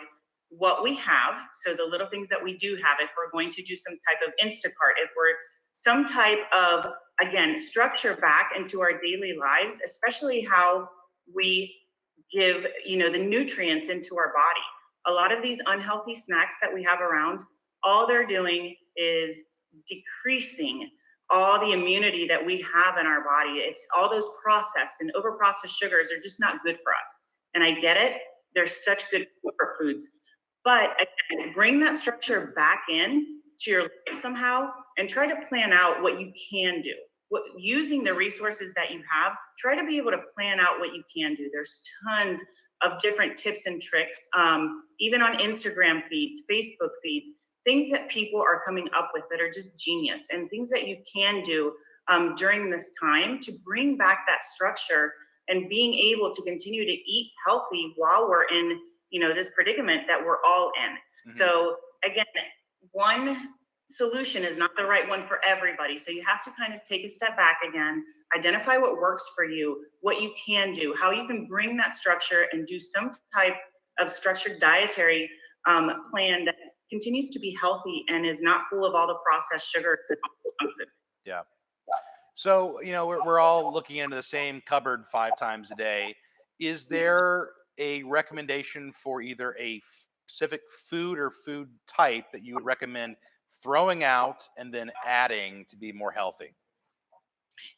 what we have. So the little things that we do have, if we're going to do some type of Instacart, if we're some type of, again, structure back into our daily lives, especially how we give, the nutrients into our body. A lot of these unhealthy snacks that we have around, all they're doing is decreasing all the immunity that we have in our body. It's all those processed and overprocessed sugars are just not good for us. And I get it. They're such good comfort foods. But again, bring that structure back in to your life somehow and try to plan out what you can do. Using the resources that you have, try to be able to plan out what you can do. There's tons of different tips and tricks, even on Instagram feeds, Facebook feeds, things that people are coming up with that are just genius, and things that you can do during this time to bring back that structure and being able to continue to eat healthy while we're in, this predicament that we're all in. Mm-hmm. So again, one solution is not the right one for everybody. So you have to kind of take a step back again, identify what works for you, what you can do, how you can bring that structure and do some type of structured dietary plan that continues to be healthy and is not full of all the processed sugars and junk food. Yeah. So, we're all looking into the same cupboard 5 times a day. Is there a recommendation for either a specific food or food type that you would recommend throwing out and then adding to be more healthy?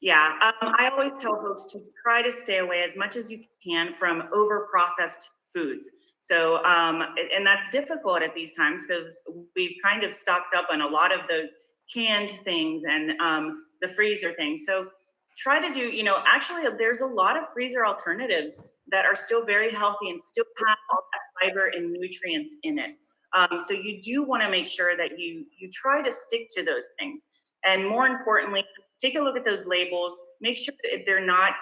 Yeah, I always tell folks to try to stay away as much as you can from over-processed foods. So, and that's difficult at these times because we've kind of stocked up on a lot of those canned things and the freezer things. So try to do, actually there's a lot of freezer alternatives that are still very healthy and still have all that fiber and nutrients in it. So you do want to make sure that you try to stick to those things. And more importantly, take a look at those labels, make sure that they're not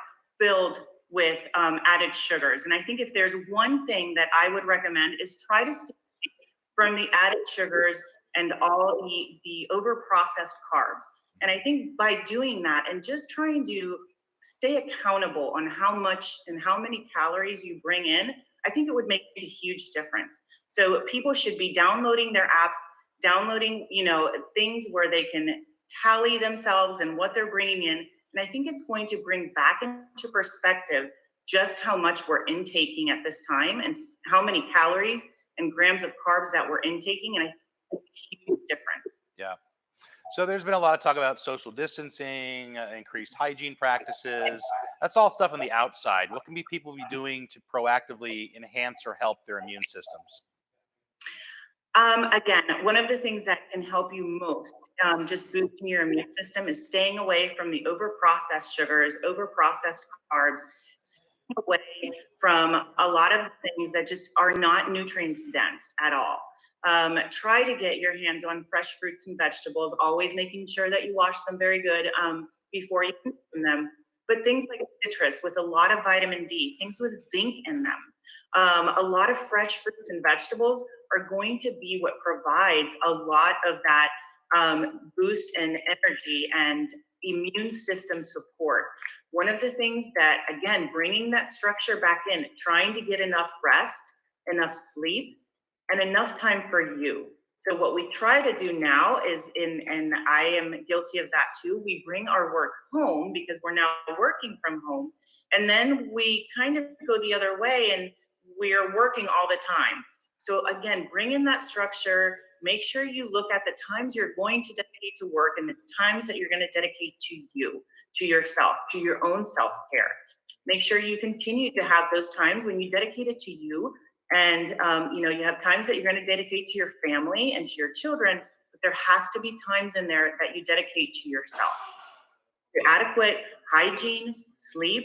filled with added sugars. And I think if there's one thing that I would recommend is try to stay from the added sugars and all the over-processed carbs. And I think by doing that and just trying to stay accountable on how much and how many calories you bring in, I think it would make a huge difference. So people should be downloading their apps, downloading, things where they can tally themselves and what they're bringing in And I think it's going to bring back into perspective just how much we're intaking at this time and how many calories and grams of carbs that we're intaking. And I think it's a huge difference. Yeah. So there's been a lot of talk about social distancing, increased hygiene practices. That's all stuff on the outside. What can people be doing to proactively enhance or help their immune systems? Again, one of the things that can help you most, just boosting your immune system, is staying away from the over-processed sugars, over-processed carbs, staying away from a lot of things that just are not nutrients dense at all. Try to get your hands on fresh fruits and vegetables, always making sure that you wash them very good before you consume them. But things like citrus with a lot of vitamin D, things with zinc in them, a lot of fresh fruits and vegetables are going to be what provides a lot of that boost in energy and immune system support. One of the things that, again, bringing that structure back in, trying to get enough rest, enough sleep, and enough time for you. So what we try to do now is, and I am guilty of that too, we bring our work home because we're now working from home. And then we kind of go the other way and we're working all the time. So again, bring in that structure, make sure you look at the times you're going to dedicate to work and the times that you're going to dedicate to you, to yourself, to your own self-care. Make sure you continue to have those times when you dedicate it to you. And you have times that you're going to dedicate to your family and to your children, but there has to be times in there that you dedicate to yourself. Your adequate hygiene, sleep,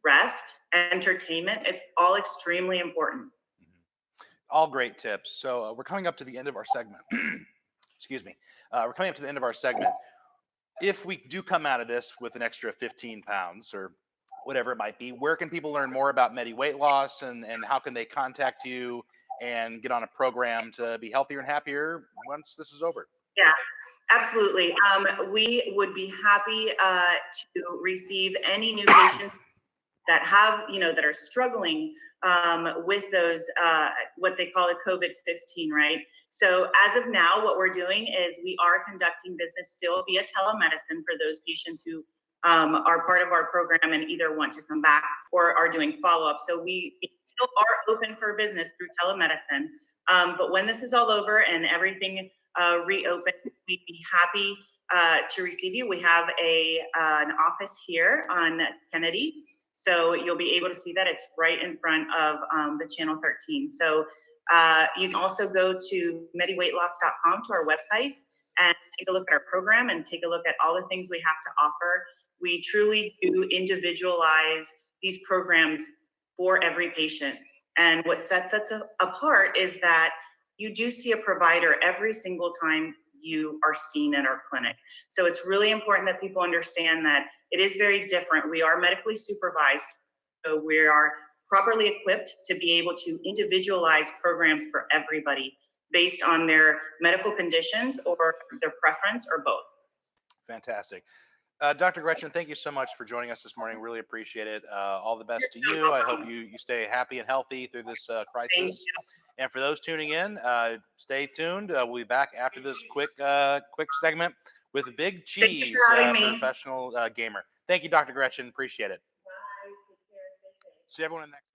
rest, entertainment, it's all extremely important. All great tips. So we're coming up to the end of our segment. Excuse me. We're coming up to the end of our segment. If we do come out of this with an extra 15 pounds or whatever it might be, where can people learn more about Medi Weight Loss and how can they contact you and get on a program to be healthier and happier once this is over? Yeah, absolutely. We would be happy to receive any new patients that have, that are struggling with those, what they call a COVID-15, right? So as of now, what we're doing is we are conducting business still via telemedicine for those patients who are part of our program and either want to come back or are doing follow-up. So we still are open for business through telemedicine. But when this is all over and everything reopened, we'd be happy to receive you. We have an office here on Kennedy. So you'll be able to see that. It's right in front of the Channel 13. So you can also go to mediweightloss.com, to our website, and take a look at our program and take a look at all the things we have to offer. We truly do individualize these programs for every patient. And what sets us apart is that you do see a provider every single time you are seen at our clinic. So it's really important that people understand that it is very different. We are medically supervised, so we are properly equipped to be able to individualize programs for everybody based on their medical conditions or their preference or both. Fantastic. Dr. Gretchen, thank you so much for joining us this morning. Really appreciate it. All the best to you. I hope you stay happy and healthy through this crisis. And for those tuning in, stay tuned. We'll be back after this quick segment with Big Cheese, professional gamer. Thank you, Dr. Gretchen. Appreciate it. Bye. Take care. See everyone in the next.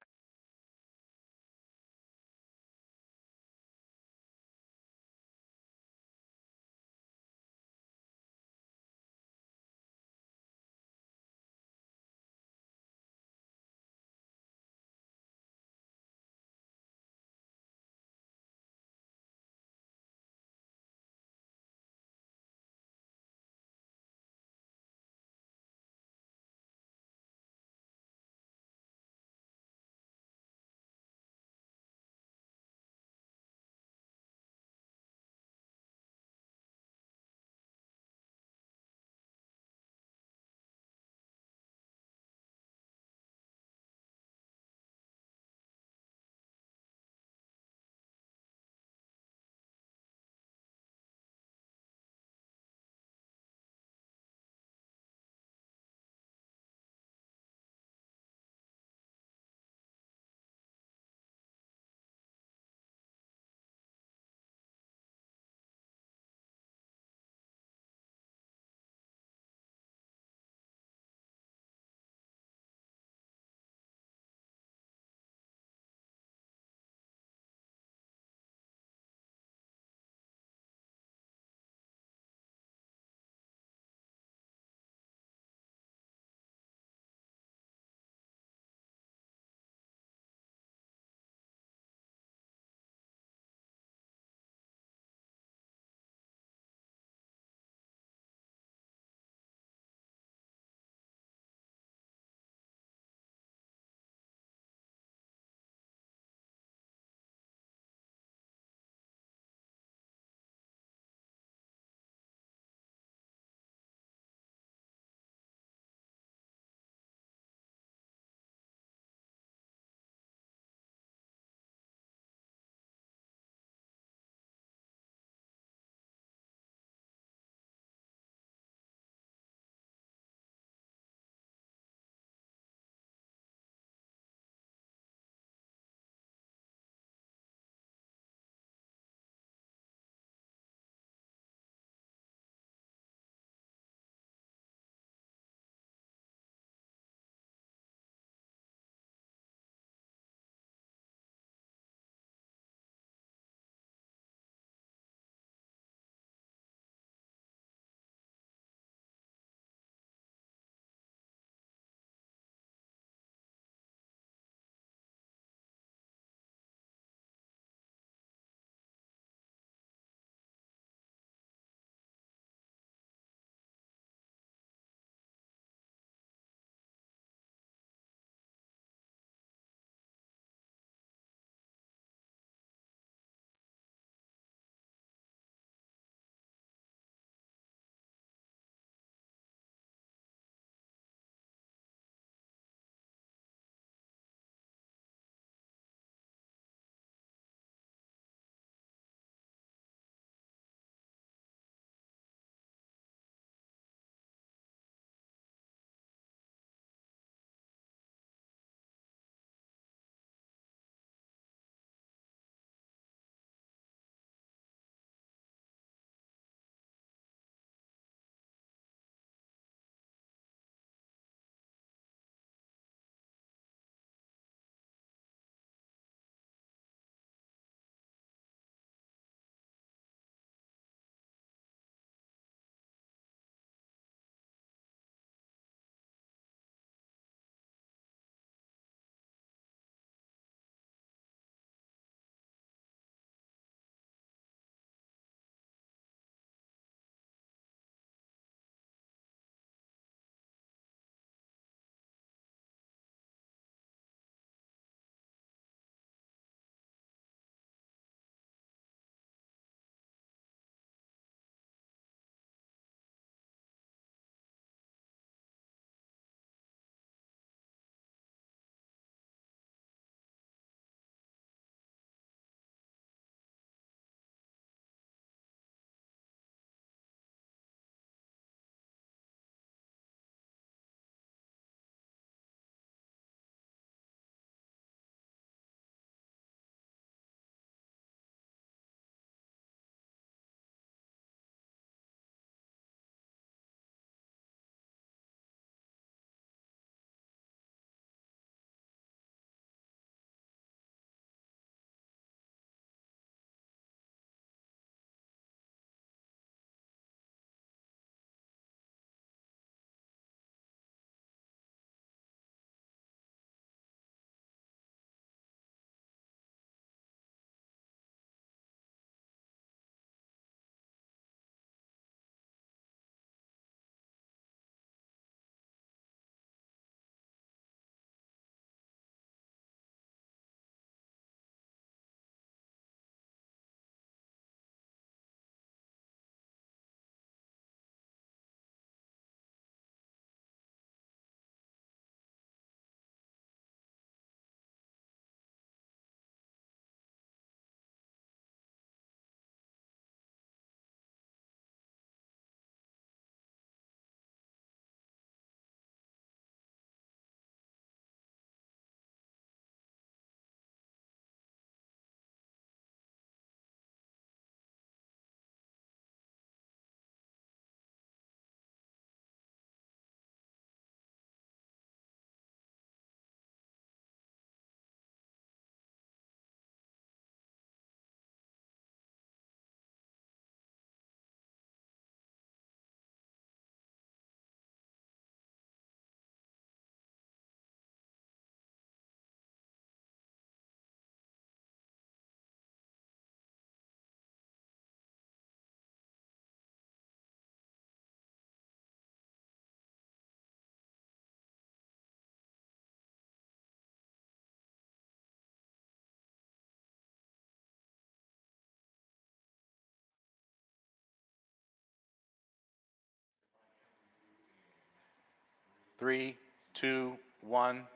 3, 2, 1.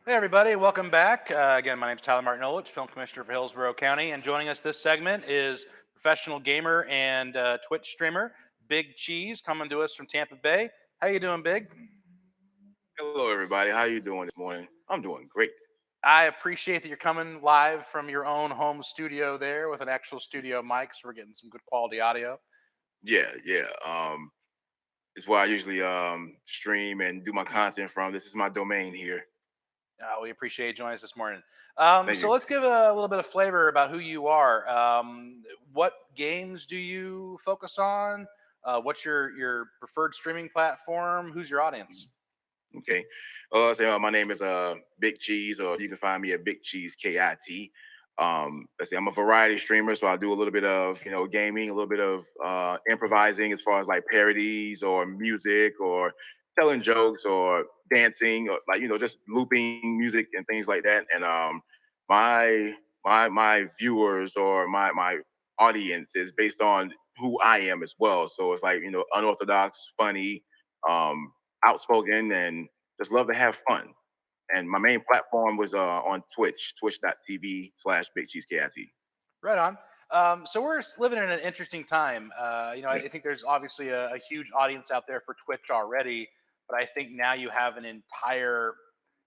Hey, everybody, welcome back. Again, my name is Tyler Martin, Film Commissioner for Hillsborough County, and joining us this segment is professional gamer and Twitch streamer Big Cheese, coming to us from Tampa Bay. How you doing, Big? Hello, everybody. How you doing this morning? I'm doing great. I appreciate that you're coming live from your own home studio there with an actual studio mic, so we're getting some good quality audio. Yeah, yeah. It's where I usually stream and do my content from. This is my domain here. We appreciate you joining us this morning. Thank So you. let's give a little bit of flavor about who you are. What games do you focus on? What's your preferred streaming platform? Who's your audience? Okay. My name is Big Cheese, or you can find me at Big Cheese KIT. Let's see, I'm a variety streamer, so I do a little bit of gaming, a little bit of improvising as far as like parodies or music or telling jokes or dancing or like just looping music and things like that. And my viewers or my audience is based on who I am as well. So it's like unorthodox, funny, um, outspoken, and just love to have fun. And my main platform was on Twitch, twitch.tv/Big Cheese KIT. Right on. So we're living in an interesting time. I think there's obviously a huge audience out there for Twitch already, but I think now you have an entire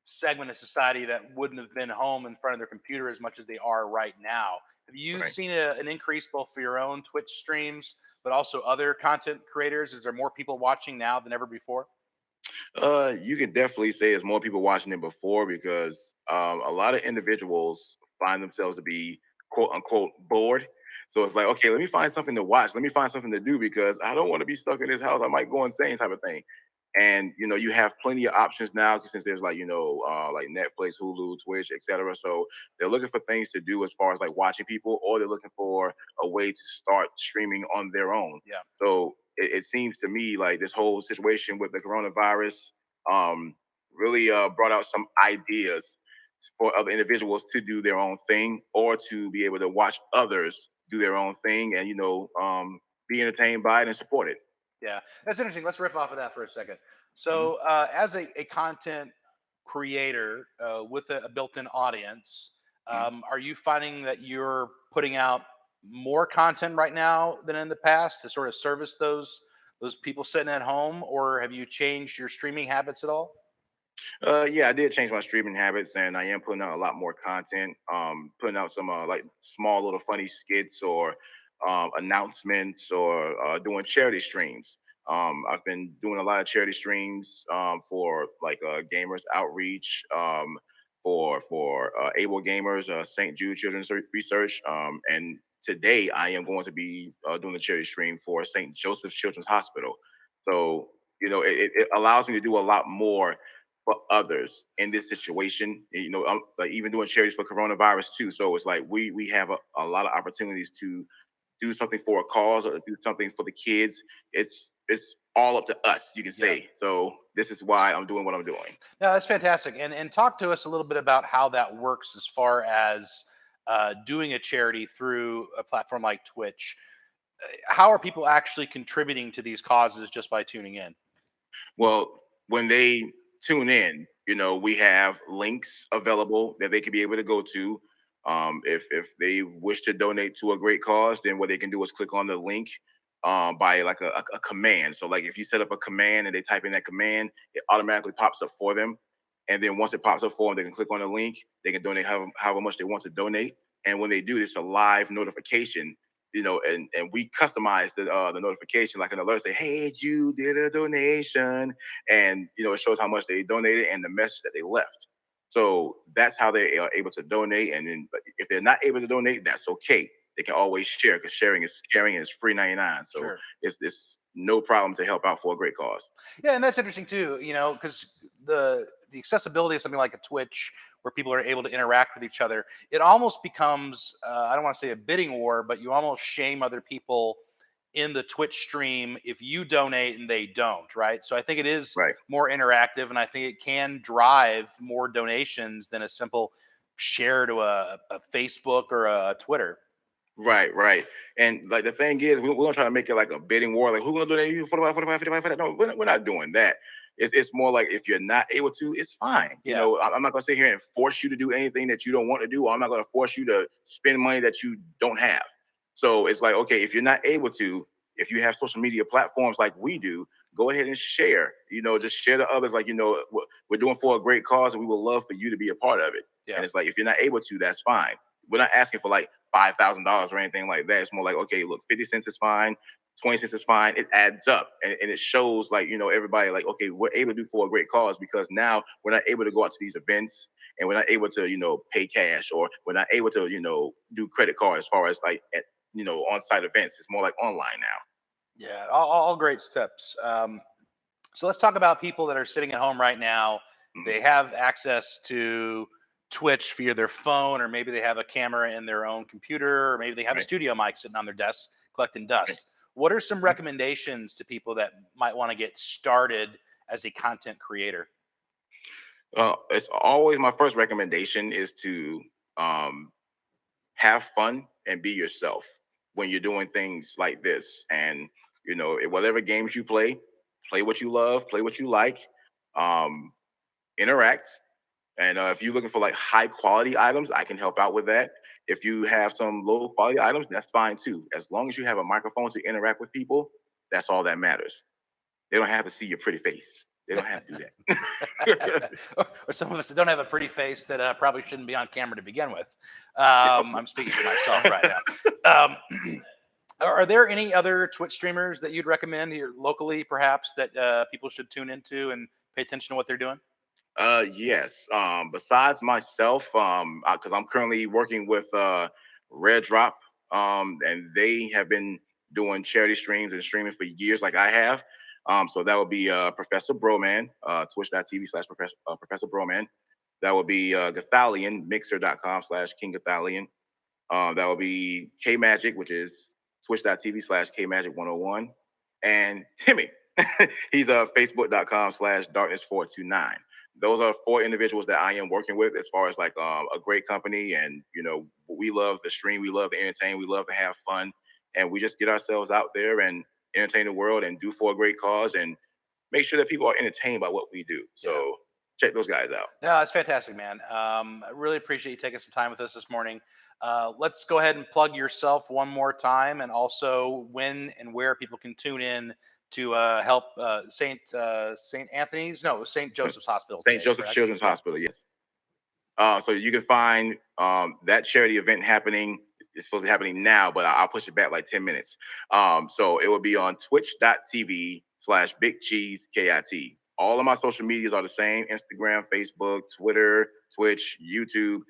segment of society that wouldn't have been home in front of their computer as much as they are right now. Have you Right. seen an increase both for your own Twitch streams, but also other content creators? Is there more people watching now than ever before? You can definitely say there's more people watching than before because a lot of individuals find themselves to be quote unquote bored. So it's like, okay, let me find something to watch. Let me find something to do because I don't want to be stuck in this house. I might go insane type of thing. And you have plenty of options now since there's like like Netflix, Hulu, Twitch, etc. So they're looking for things to do as far as like watching people, or they're looking for a way to start streaming on their own. Yeah. So it seems to me like this whole situation with the coronavirus um, really brought out some ideas for other individuals to do their own thing or to be able to watch others do their own thing and be entertained by it and support it. Yeah, that's interesting. Let's riff off of that for a second. So, as a content creator with a built-in audience, Mhm. are you finding that you're putting out more content right now than in the past to sort of service those people sitting at home, or have you changed your streaming habits at all? Yeah, I did change my streaming habits, and I am putting out a lot more content. Putting out some like small little funny skits or announcements, or doing charity streams. I've been doing a lot of charity streams for like gamers outreach, for able gamers, St. Jude Children's Research, and today I am going to be doing a charity stream for St. Joseph Children's Hospital. So it allows me to do a lot more for others in this situation. I'm like even doing charities for coronavirus too. So it's like we have a lot of opportunities to do something for a cause or do something for the kids. It's all up to us, you can Yeah. say. So this is why I'm doing what I'm doing. No, that's fantastic. And talk to us a little bit about how that works as far as doing a charity through a platform like Twitch. How are people actually contributing to these causes just by tuning in? Well, when they tune in, we have links available that they can be able to go to. If they wish to donate to a great cause, then what they can do is click on the link by like a command. So like if you set up a command and they type in that command, it automatically pops up for them. And then once it pops up for them, they can click on the link. They can donate however much they want to donate. And when they do, it's a live notification. And we customize the notification like an alert, say, "Hey, you did a donation," and it shows how much they donated and the message that they left. So that's how they are able to donate. And then if they're not able to donate, that's okay. They can always share because sharing is free 99. So Sure. it's no problem to help out for a great cause. Yeah, and that's interesting too, because the accessibility of something like a Twitch where people are able to interact with each other, it almost becomes I don't want to say a bidding war, but you almost shame other people in the Twitch stream if you donate and they don't, right? So I think it is Right. more interactive, and I think it can drive more donations than a simple share to a Facebook or a Twitter. Right, right. And like the thing is, we're gonna try to make it like a bidding war. Like, who's gonna do that? You 45, 45, 55, 55. No, we're not doing that. It's more like if you're not able to, it's fine. You Yeah. know, I'm not gonna sit here and force you to do anything that you don't want to do, or I'm not gonna force you to spend money that you don't have. So it's like, okay, if you're not able to, if you have social media platforms like we do, go ahead and share. You know, just share to others. Like, you know, we're doing for a great cause, and we would love for you to be a part of it. Yeah. And it's like, if you're not able to, that's fine. We're not asking for like $5,000 or anything like that. It's more like, okay, look, 50 cents is fine. 20 cents is fine. It adds up, and it shows, like, you know, everybody, like, okay, we're able to do for a great cause, because now we're not able to go out to these events, and we're not able to, you know, pay cash, or we're not able to, you know, do credit card as far as like at, you know, on-site events. It's more like online now. Yeah, all great steps. So let's talk about people that are sitting at home right now. They have access to Twitch via their phone, or maybe they have a camera in their own computer, or maybe they have a Right. studio mic sitting on their desk collecting dust. What are some recommendations to people that might want to get started as a content creator? It's always my first recommendation is to have fun and be yourself when you're doing things like this. And, you know, whatever games you play what you love, play what you like, um, interact. And if you're looking for like high quality items, I can help out with that. If you have some low quality items, that's fine too. As long as you have a microphone to interact with people, that's all that matters. They don't have to see your pretty face. They don't have to do that. Or some of us that don't have a pretty face that probably shouldn't be on camera to begin with. Yeah. I'm speaking for myself right now. Are there any other Twitch streamers that you'd recommend here locally, perhaps, that people should tune into and pay attention to what they're doing? Yes. Besides myself, because I'm currently working with Red Drop, and they have been doing charity streams and streaming for years, like I have. So that would be Professor Broman, twitch.tv/Professor Broman. That would be Gathalion, mixer.com/King Gathalion. That would be K Magic, which is twitch.tv/K Magic 101. And Timmy, he's facebook.com/darkness429. Those are 4 individuals that I am working with, as far as like a great company. And, you know, we love the stream, we love to entertain, we love to have fun, and we just get ourselves out there and entertain the world and do for a great cause and make sure that people are entertained by what we do. So check those guys out. No, that's fantastic, man. I really appreciate you taking some time with us this morning. Let's go ahead and plug yourself one more time, and also when and where people can tune in to help St. St. Joseph's Hospital. St. today, Joseph's correct? Children's Hospital, yes. So you can find that charity event happening. It's supposed to be happening now, but I'll push it back like 10 minutes. So it will be on twitch.tv/BigCheeseKIT. All of my social medias are the same: Instagram, Facebook, Twitter, Twitch, YouTube,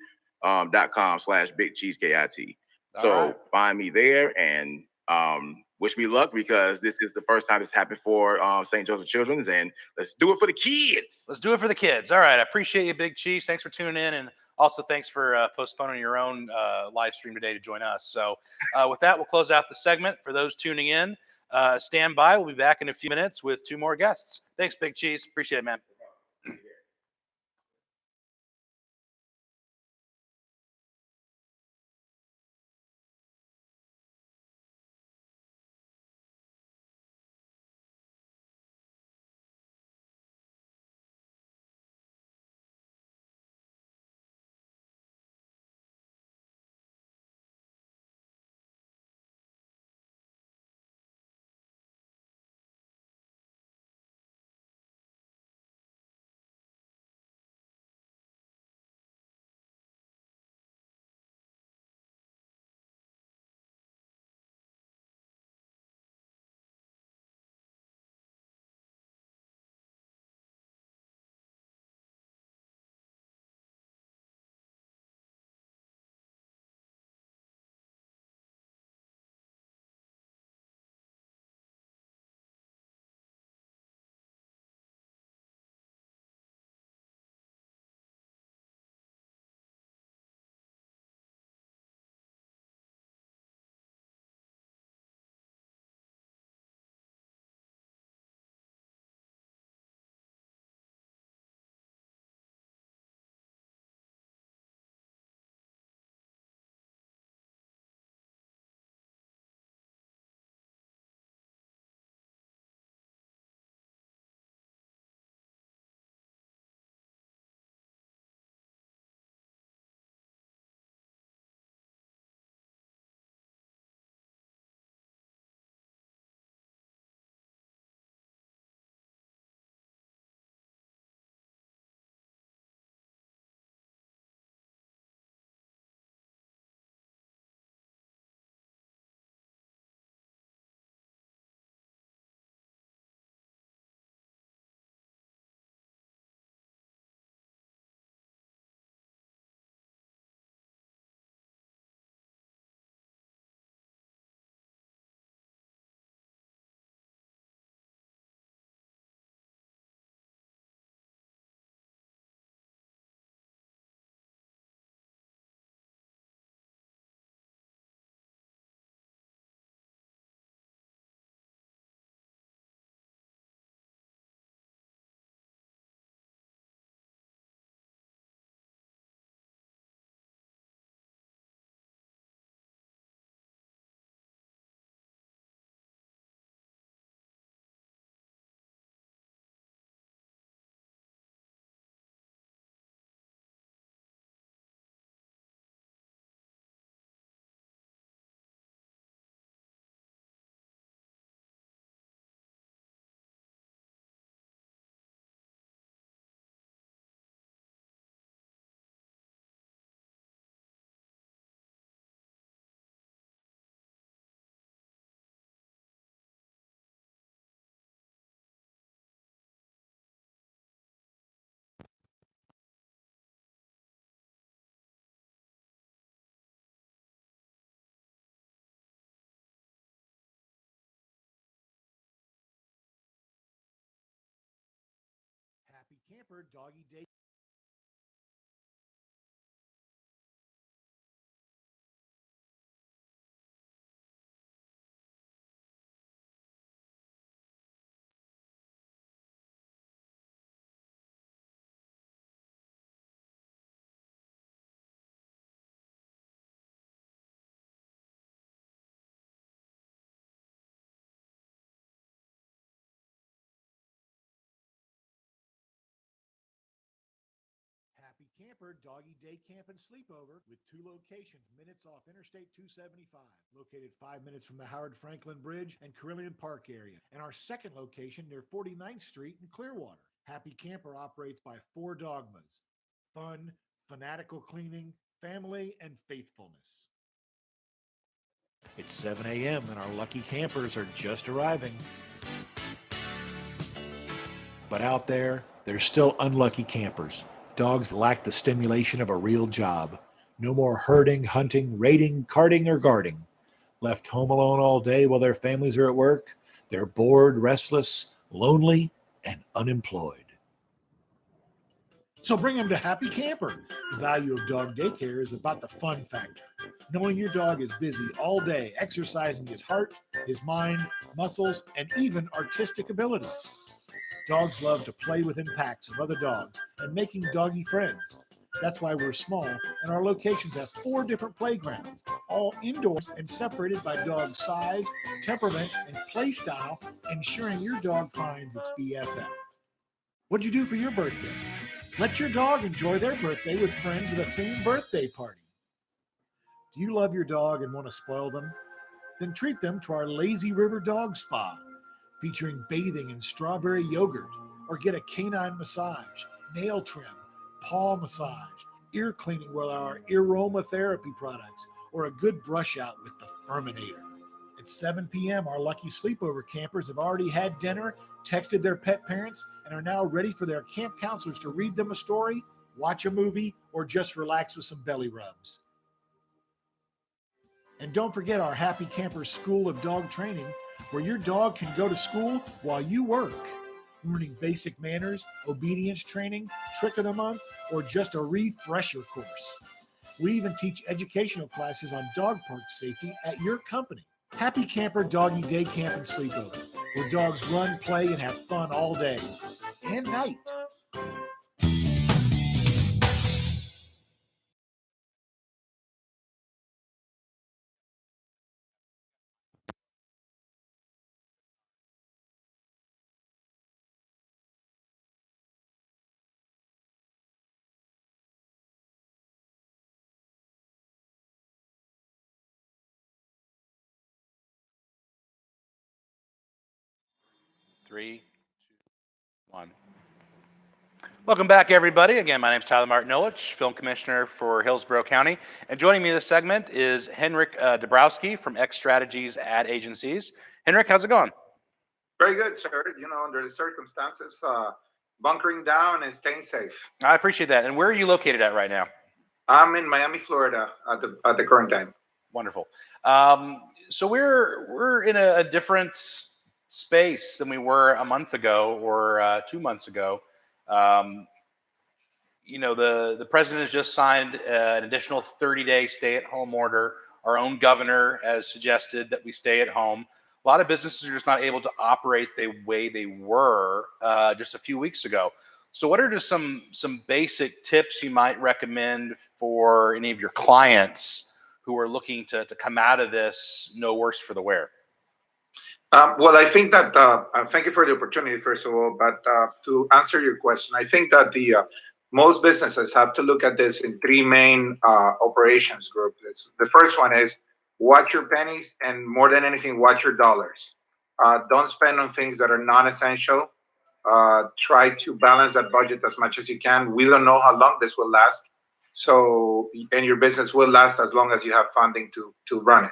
.com/BigCheeseKIT. So All right. find me there, and wish me luck, because this is the first time it's happened for St. Joseph Children's, and let's do it for the kids. Let's do it for the kids. All right. I appreciate you, Big Cheese. Thanks for tuning in. And also thanks for postponing your own live stream today to join us. So with that, we'll close out the segment. For those tuning in, stand by. We'll be back in a few minutes with 2 more guests. Thanks, Big Cheese. Appreciate it, man. Camper Doggy Day. Happy Camper Doggy Day Camp and Sleepover with 2 locations minutes off Interstate 275, located 5 minutes from the Howard Franklin Bridge and Carilion Park area, and our second location near 49th Street in Clearwater. Happy Camper operates by 4 dogmas: fun, fanatical cleaning, family, and faithfulness. It's 7 a.m. and our lucky campers are just arriving. But out there, there's still unlucky campers. Dogs lack the stimulation of a real job. No more herding, hunting, raiding, carting, or guarding. Left home alone all day while their families are at work, they're bored, restless, lonely, and unemployed. So bring them to Happy Camper. The value of dog daycare is about the fun factor. Knowing your dog is busy all day, exercising his heart, his mind, muscles, and even artistic abilities. Dogs love to play within packs of other dogs and making doggy friends. That's why we're small, and our locations have 4 different playgrounds, all indoors and separated by dog size, temperament, and play style, ensuring your dog finds its BFF. What'd you do for your birthday? Let your dog enjoy their birthday with friends at a themed birthday party. Do you love your dog and want to spoil them? Then treat them to our Lazy River Dog Spa, featuring bathing in strawberry yogurt, or get a canine massage, nail trim, paw massage, ear cleaning with our aromatherapy products, or a good brush out with the Furminator. At 7 p.m., our lucky sleepover campers have already had dinner, texted their pet parents, and are now ready for their camp counselors to read them a story, watch a movie, or just relax with some belly rubs. And don't forget our Happy Campers School of Dog Training, where your dog can go to school while you work, learning basic manners, obedience training, trick of the month, or just a refresher course. We even teach educational classes on dog park safety at your company. Happy Camper Doggy Day Camp and Sleepover, where dogs run, play, and have fun all day and night. Three, 2, 1. Welcome back, everybody. Again, my name is Tyler Martinovich, Film Commissioner for Hillsborough County. And joining me this segment is Henrik Dabrowski from X Strategies Ad Agencies. Henrik, how's it going? Very good, sir. You know, under the circumstances, bunkering down and staying safe. I appreciate that. And where are you located at right now? I'm in Miami, Florida at the current time. Wonderful. So we're in a different space than we were a month ago or 2 months ago. You know, the president has just signed an additional 30-day stay-at-home order. Our own governor has suggested that we stay at home. A lot of businesses are just not able to operate the way they were just a few weeks ago. So what are just some basic tips you might recommend for any of your clients who are looking to come out of this no worse for the wear? Well, I think that, thank you for the opportunity, first of all, but to answer your question, I think that most businesses have to look at this in 3 main operations groups. The first one is watch your pennies, and more than anything, watch your dollars. Don't spend on things that are non-essential. Try to balance that budget as much as you can. We don't know how long this will last, and your business will last as long as you have funding to run it.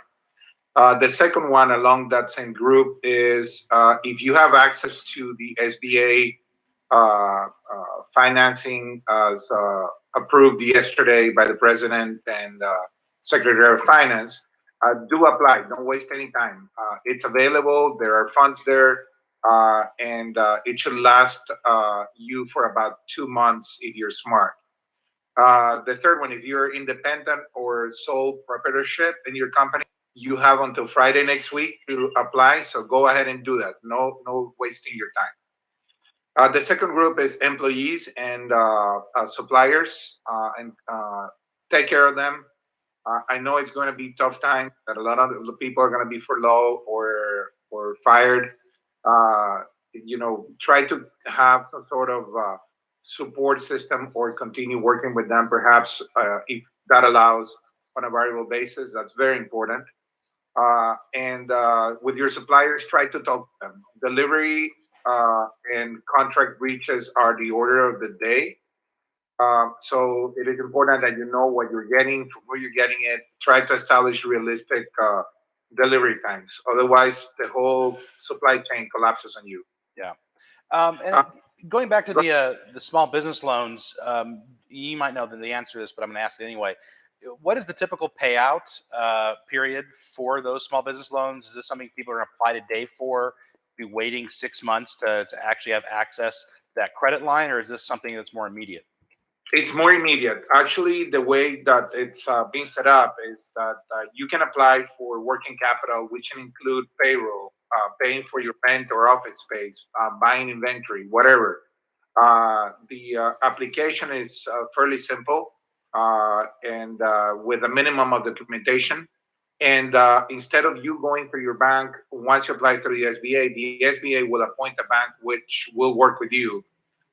The second one along that same group is if you have access to the SBA financing as approved yesterday by the president and Secretary of Finance, do apply. Don't waste any time. It's available. There are funds there. and it should last you for about 2 months if you're smart. The third one, if you're independent or sole proprietorship in your company, you have until Friday next week to apply. So go ahead and do that. No wasting your time. The second group is employees and suppliers, and take care of them. I know it's going to be tough time. That a lot of the people are going to be furloughed or fired. Try to have some sort of support system or continue working with them, perhaps if that allows on a variable basis. That's very important. And with your suppliers, try to talk to them. Delivery and contract breaches are the order of the day. So it is important that you know what you're getting, from where you're getting it. Try to establish realistic delivery times. Otherwise, the whole supply chain collapses on you. Yeah. And going back to the small business loans, you might know the answer to this, but I'm going to ask it anyway. What is the typical payout period for those small business loans? Is this something people are going to apply today for? Be waiting 6 months to actually have access to that credit line, or is this something that's more immediate? It's more immediate. Actually, the way that it's being set up is that you can apply for working capital, which can include payroll, paying for your rent or office space, buying inventory, whatever. The application is fairly simple and with a minimum of documentation. And instead of you going through your bank, once you apply through the SBA will appoint a bank which will work with you.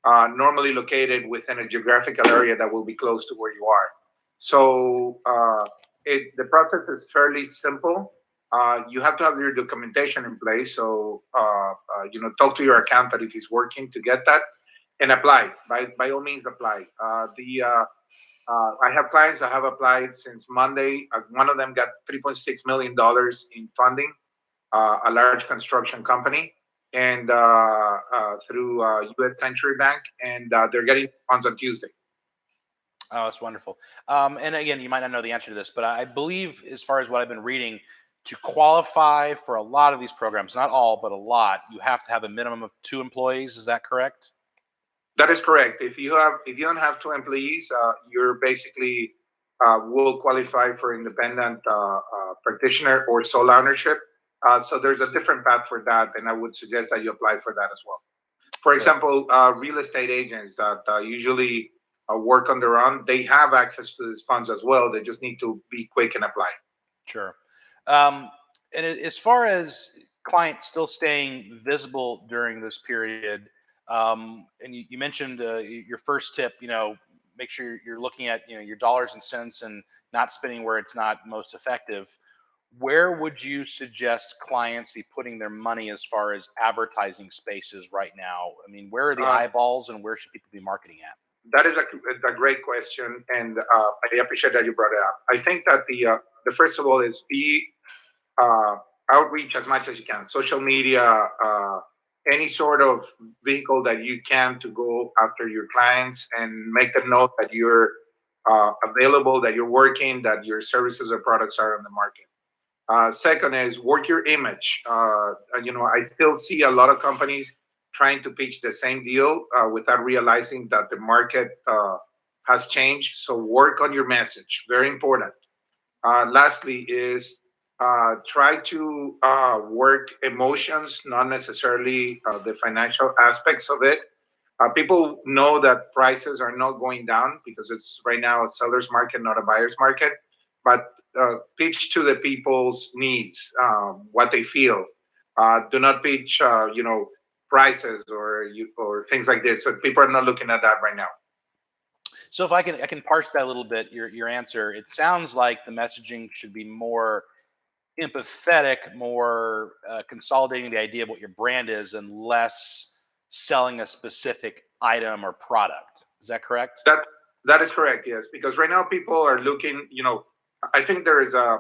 Normally located within a geographical area that will be close to where you are. So the process is fairly simple. You have to have your documentation in place. So talk to your accountant if he's working to get that, and apply. By all means, apply. I have clients that have applied since Monday. One of them got $3.6 million in funding, a large construction company, and through U.S. Century Bank, and they're getting funds on Tuesday. Oh, that's wonderful. And again, you might not know the answer to this, but I believe, as far as what I've been reading, to qualify for a lot of these programs, not all, but a lot, you have to have a minimum of 2 employees. Is that correct? That is correct. If you don't have 2 employees, you're basically will qualify for independent practitioner or sole ownership. So there's a different path for that, and I would suggest that you apply for that as well. For example, real estate agents that usually work on their own, they have access to these funds as well. They just need to be quick and apply. Sure. And as far as clients still staying visible during this period, and you mentioned your first tip, make sure you're looking at your dollars and cents and not spending where it's not most effective. Where would you suggest clients be putting their money as far as advertising spaces right now? I mean, where are the eyeballs, and where should people be marketing at? That is a great question, and I appreciate that you brought it up. I think that the first of all is be outreach as much as you can. Social media, any sort of vehicle that you can to go after your clients and make them know that you're available, that you're working, that your services or products are on the market. Second is work your image. I still see a lot of companies trying to pitch the same deal without realizing that the market has changed. So work on your message. Very important. Lastly is try to work emotions, not necessarily the financial aspects of it. People know that prices are not going down because it's right now a seller's market, not a buyer's market. But pitch to the people's needs, what they feel. Do not pitch, prices or things like this. So people are not looking at that right now. So if I can parse that a little bit, your answer, it sounds like the messaging should be more empathetic, more consolidating the idea of what your brand is, and less selling a specific item or product. Is that correct? That is correct. Yes, because right now people are looking. I think there is a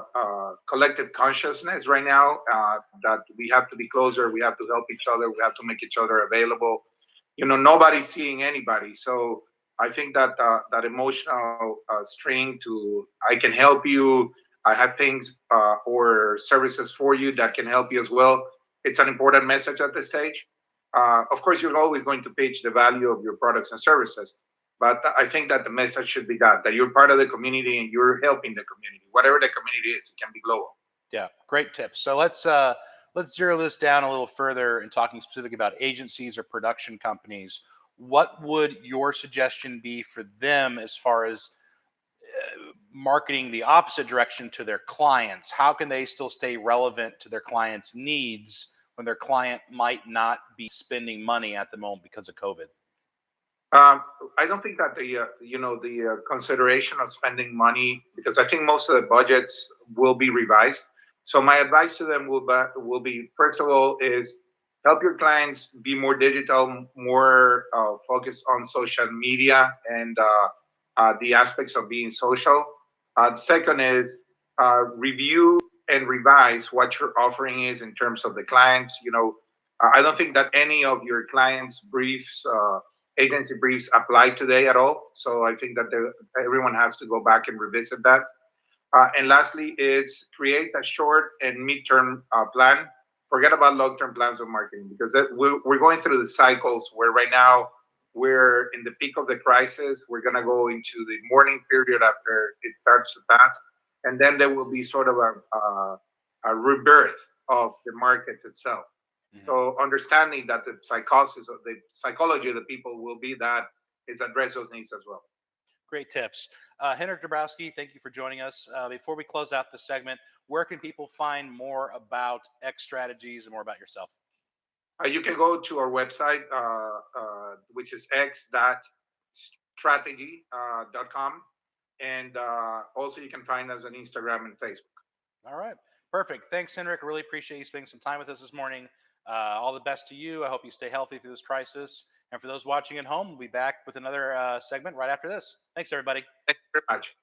collective consciousness right now that we have to be closer. We have to help each other. We have to make each other available. Nobody's seeing anybody. So I think that that emotional string to I can help you. I have things or services for you that can help you as well. It's an important message at this stage. Of course, you're always going to pitch the value of your products and services, but I think that the message should be that you're part of the community and you're helping the community, whatever the community is. It can be global. Yeah, great tips. So let's zero this down a little further and talking specifically about agencies or production companies. What would your suggestion be for them as far as marketing the opposite direction to their clients? How can they still stay relevant to their clients' needs when their client might not be spending money at the moment because of COVID? I don't think that the consideration of spending money, because I think most of the budgets will be revised. So my advice to them will be first of all is help your clients be more digital, more focused on social media and the aspects of being social. The second is review and revise what your offering is in terms of the clients. I don't think that any of your clients' briefs, agency briefs, apply today at all. So I think that everyone has to go back and revisit that. And lastly, is create a short and midterm plan. Forget about long-term plans of marketing, because we're going through the cycles where right now we're in the peak of the crisis. We're going to go into the mourning period after it starts to pass. And then there will be sort of a rebirth of the market itself. Mm-hmm. So understanding that the psychology of the people will be that is address those needs as well. Great tips. Henrik Dabrowski, thank you for joining us. Before we close out this segment, where can people find more about X Strategies and more about yourself? You can go to our website, which is x.strategy.com. And also you can find us on Instagram and Facebook. All right. Perfect. Thanks, Henrik. I really appreciate you spending some time with us this morning. All the best to you. I hope you stay healthy through this crisis. And for those watching at home, we'll be back with another segment right after this. Thanks, everybody. Thank you very much.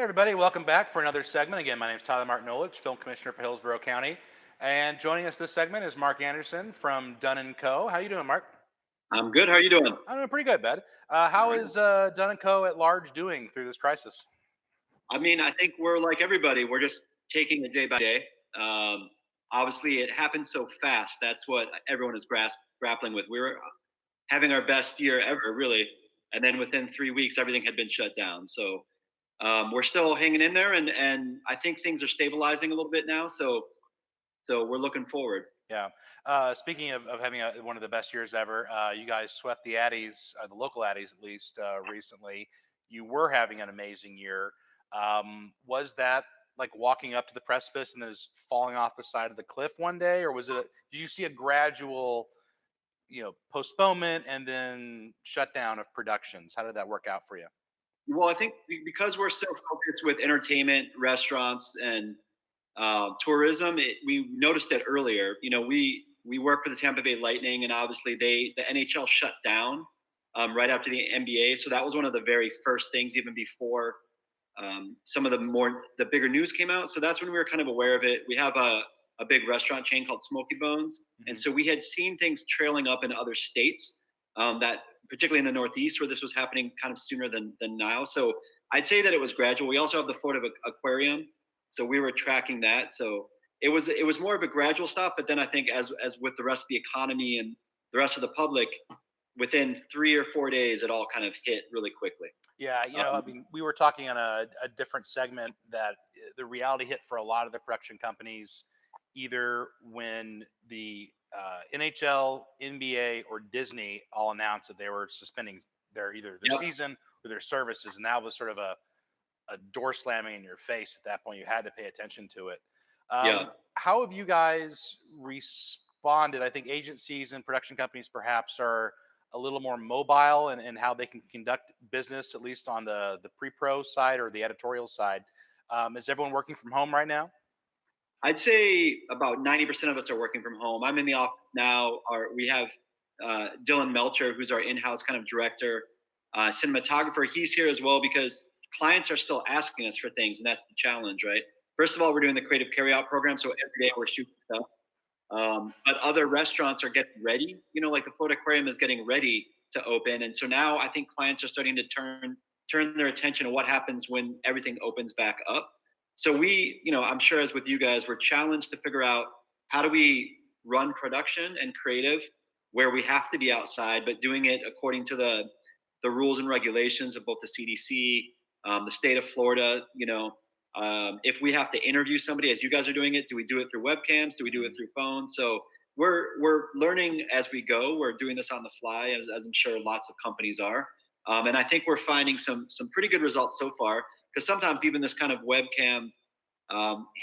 Hey everybody, welcome back for another segment. Again, my name is Tyler Martin Olich, Film Commissioner for Hillsborough County. And joining us this segment is Mark Anderson from Dunn & Co. How you doing, Mark? I'm good. How are you doing? I'm doing pretty good, bud. How is Dunn & Co. at large doing through this crisis? I mean, I think we're like everybody. We're just taking it day by day. Obviously, it happened so fast. That's what everyone is grappling with. We were having our best year ever, really. And then within 3 weeks, everything had been shut down. So we're still hanging in there. And I think things are stabilizing a little bit now. So we're looking forward. Yeah. Speaking of having one of the best years ever, you guys swept the Addies, the local Addies at least, recently. You were having an amazing year. Was that like walking up to the precipice and then just falling off the side of the cliff one day, or was it? Did you see a gradual, postponement and then shutdown of productions? How did that work out for you? Well, I think because we're so focused with entertainment, restaurants, and tourism, we noticed it earlier. We work for the Tampa Bay Lightning, and obviously the NHL shut down right after the NBA. So that was one of the very first things, even before some of the bigger news came out. So that's when we were kind of aware of it. We have a big restaurant chain called Smoky Bones, and so we had seen things trailing up in other states, that particularly in the Northeast, where this was happening kind of sooner than now. So I'd say that it was gradual. We also have the Florida Aquarium, so we were tracking that. So it was more of a gradual stop. But then I think as with the rest of the economy and the rest of the public, within 3 or 4 days, it all kind of hit really quickly. Yeah, I mean, we were talking on a different segment that the reality hit for a lot of the production companies, either when the NHL, NBA, or Disney all announced that they were suspending their season or their services, and that was sort of a door slamming in your face at that point. You had to pay attention to it. How have you guys responded? I think agencies and production companies perhaps are a little more mobile and how they can conduct business, at least on the pre-pro side or the editorial side. Is everyone working from home right now? I'd say about 90% of us are working from home. I'm in the office now. We have Dylan Melcher, who's our in-house kind of director, cinematographer. He's here as well because clients are still asking us for things, and that's the challenge, right? First of all, we're doing the creative carryout program, so every day we're shooting stuff. But other restaurants are getting ready. Like the Florida Aquarium is getting ready to open, and so now I think clients are starting to turn their attention to what happens when everything opens back up. So I'm sure as with you guys, we're challenged to figure out how do we run production and creative where we have to be outside, but doing it according to the rules and regulations of both the CDC, the state of Florida. If we have to interview somebody, as you guys are doing it, do we do it through webcams? Do we do it through phones? So we're learning as we go. We're doing this on the fly, as I'm sure lots of companies are. And I think we're finding some pretty good results so far, because sometimes even this kind of webcam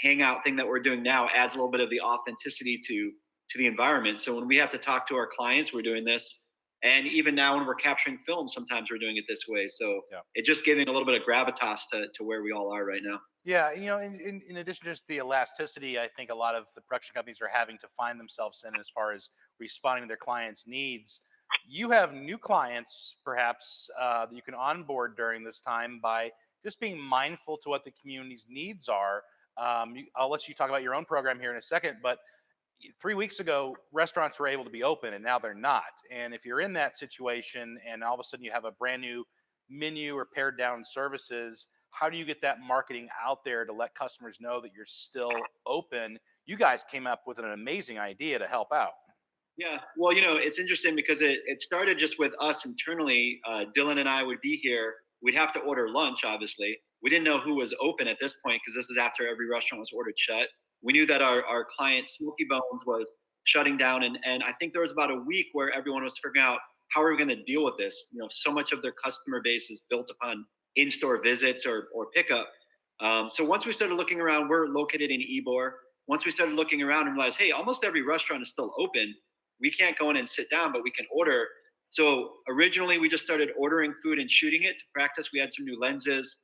hangout thing that we're doing now adds a little bit of the authenticity to the environment. So when we have to talk to our clients, we're doing this. And even now when we're capturing film, sometimes we're doing it this way. So it's just giving a little bit of gravitas to where we all are right now. Yeah, in addition to just the elasticity, I think a lot of the production companies are having to find themselves in as far as responding to their clients' needs. You have new clients, perhaps, that you can onboard during this time by just being mindful to what the community's needs are. I'll let you talk about your own program here in a second, but 3 weeks ago, restaurants were able to be open, and now they're not. And if you're in that situation and all of a sudden you have a brand new menu or pared down services, how do you get that marketing out there to let customers know that you're still open? You guys came up with an amazing idea to help out. Yeah, well, it's interesting because it started just with us internally. Dylan and I would be here. We'd have to order lunch, obviously. We didn't know who was open at this point because this is after every restaurant was ordered shut. We knew that our client, Smoky Bones, was shutting down. And I think there was about a week where everyone was figuring out, how are we going to deal with this? So much of their customer base is built upon in-store visits or pickup. So once we started looking around, we're located in Ybor. Once we started looking around and realized, hey, almost every restaurant is still open. We can't go in and sit down, but we can order. So originally we just started ordering food and shooting it to practice. We had some new lenses.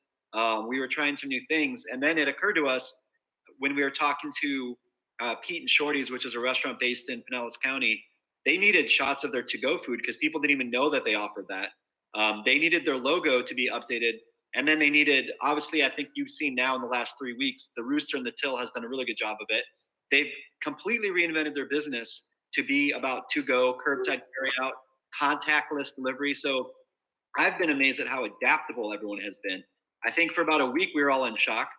We were trying some new things. And then it occurred to us when we were talking to Pete and Shorty's, which is a restaurant based in Pinellas County, they needed shots of their to-go food because people didn't even know that they offered that. They needed their logo to be updated. And then they needed, obviously, I think you've seen now in the last 3 weeks, the Rooster and the Till has done a really good job of it. They've completely reinvented their business to be about to go, curbside carry out, contactless delivery. So I've been amazed at how adaptable everyone has been. I think for about a week, we were all in shock.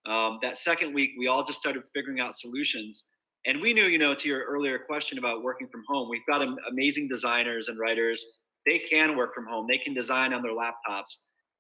That second week, we all just started figuring out solutions. And we knew, to your earlier question about working from home, we've got amazing designers and writers. They can work from home. They can design on their laptops.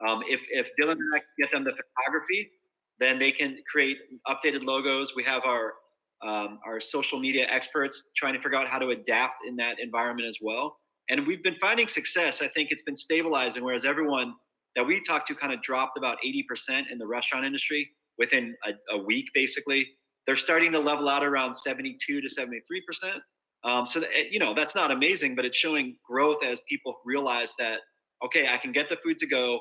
If Dylan and I can get them the photography, then they can create updated logos. We have our social media experts trying to figure out how to adapt in that environment as well. And we've been finding success. I think it's been stabilizing, whereas everyone that we talked to kind of dropped about 80% in the restaurant industry within a week, basically. They're starting to level out around 72 to 73%. So that, that's not amazing, but it's showing growth as people realize that, okay, I can get the food to go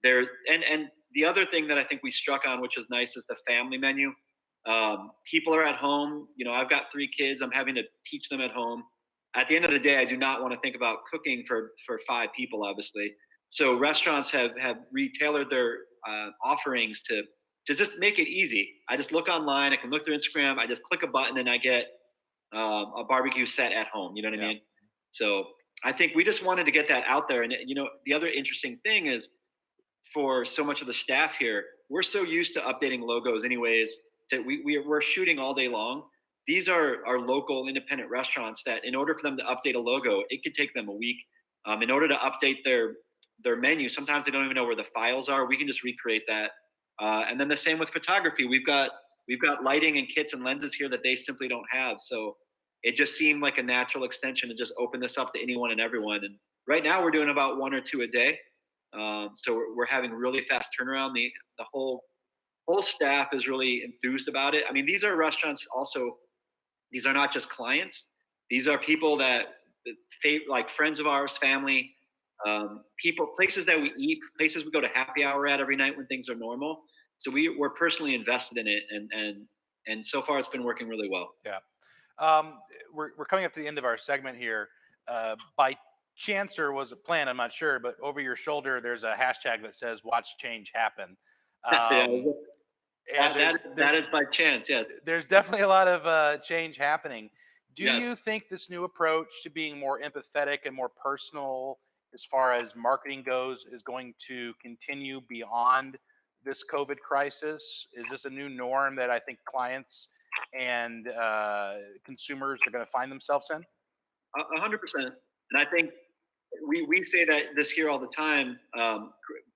there. And the other thing that I think we struck on, which is nice, is the family menu. People are at home. I've got 3 kids. I'm having to teach them at home. At the end of the day, I do not want to think about cooking for 5 people, obviously. So restaurants have retailored their offerings to just make it easy. I just look online. I can look through Instagram. I just click a button and I get a barbecue set at home. You know what I mean? So I think we just wanted to get that out there. And the other interesting thing is, for so much of the staff here, we're so used to updating logos anyways that we're shooting all day long. These are our local independent restaurants that in order for them to update a logo, it could take them a week. In order to update their menu, sometimes they don't even know where the files are. We can just recreate that. And then the same with photography. We've got lighting and kits and lenses here that they simply don't have. So it just seemed like a natural extension to just open this up to anyone and everyone. And right now we're doing about 1 or 2 a day. So we're having really fast turnaround. The whole staff is really enthused about it. I mean, these are restaurants also. These are not just clients. These are people that like friends of ours, family, people, places that we eat, places we go to happy hour at every night when things are normal. So we're personally invested in it, and so far it's been working really well. Yeah. We're coming up to the end of our segment here. By chance, or was it planned? I'm not sure, but over your shoulder, there's a hashtag that says "Watch Change Happen." That is by chance, yes. There's definitely a lot of change happening. Do Yes. you think this new approach to being more empathetic and more personal as far as marketing goes is going to continue beyond this COVID crisis? Is this a new norm that I think clients and consumers are going to find themselves in? 100%. And I think we say that this here all the time.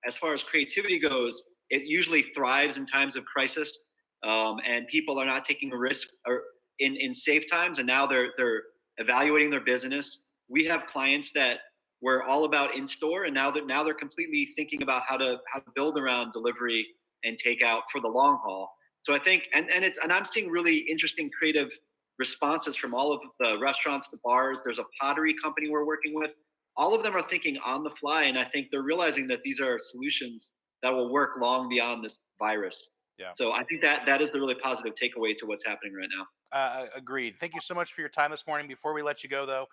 As far as creativity goes, it usually thrives in times of crisis, and people are not taking a risk or in safe times, and now they're evaluating their business. We have clients that were all about in store, and now they're completely thinking about how to build around delivery and takeout for the long haul. So I think, and I'm seeing really interesting creative responses from all of the restaurants, the bars. There's a pottery company we're working with. All of them are thinking on the fly, and I think they're realizing that these are solutions that will work long beyond this virus. Yeah. So I think that is the really positive takeaway to what's happening right now. Agreed. Thank you so much for your time this morning. Before we let you go, though,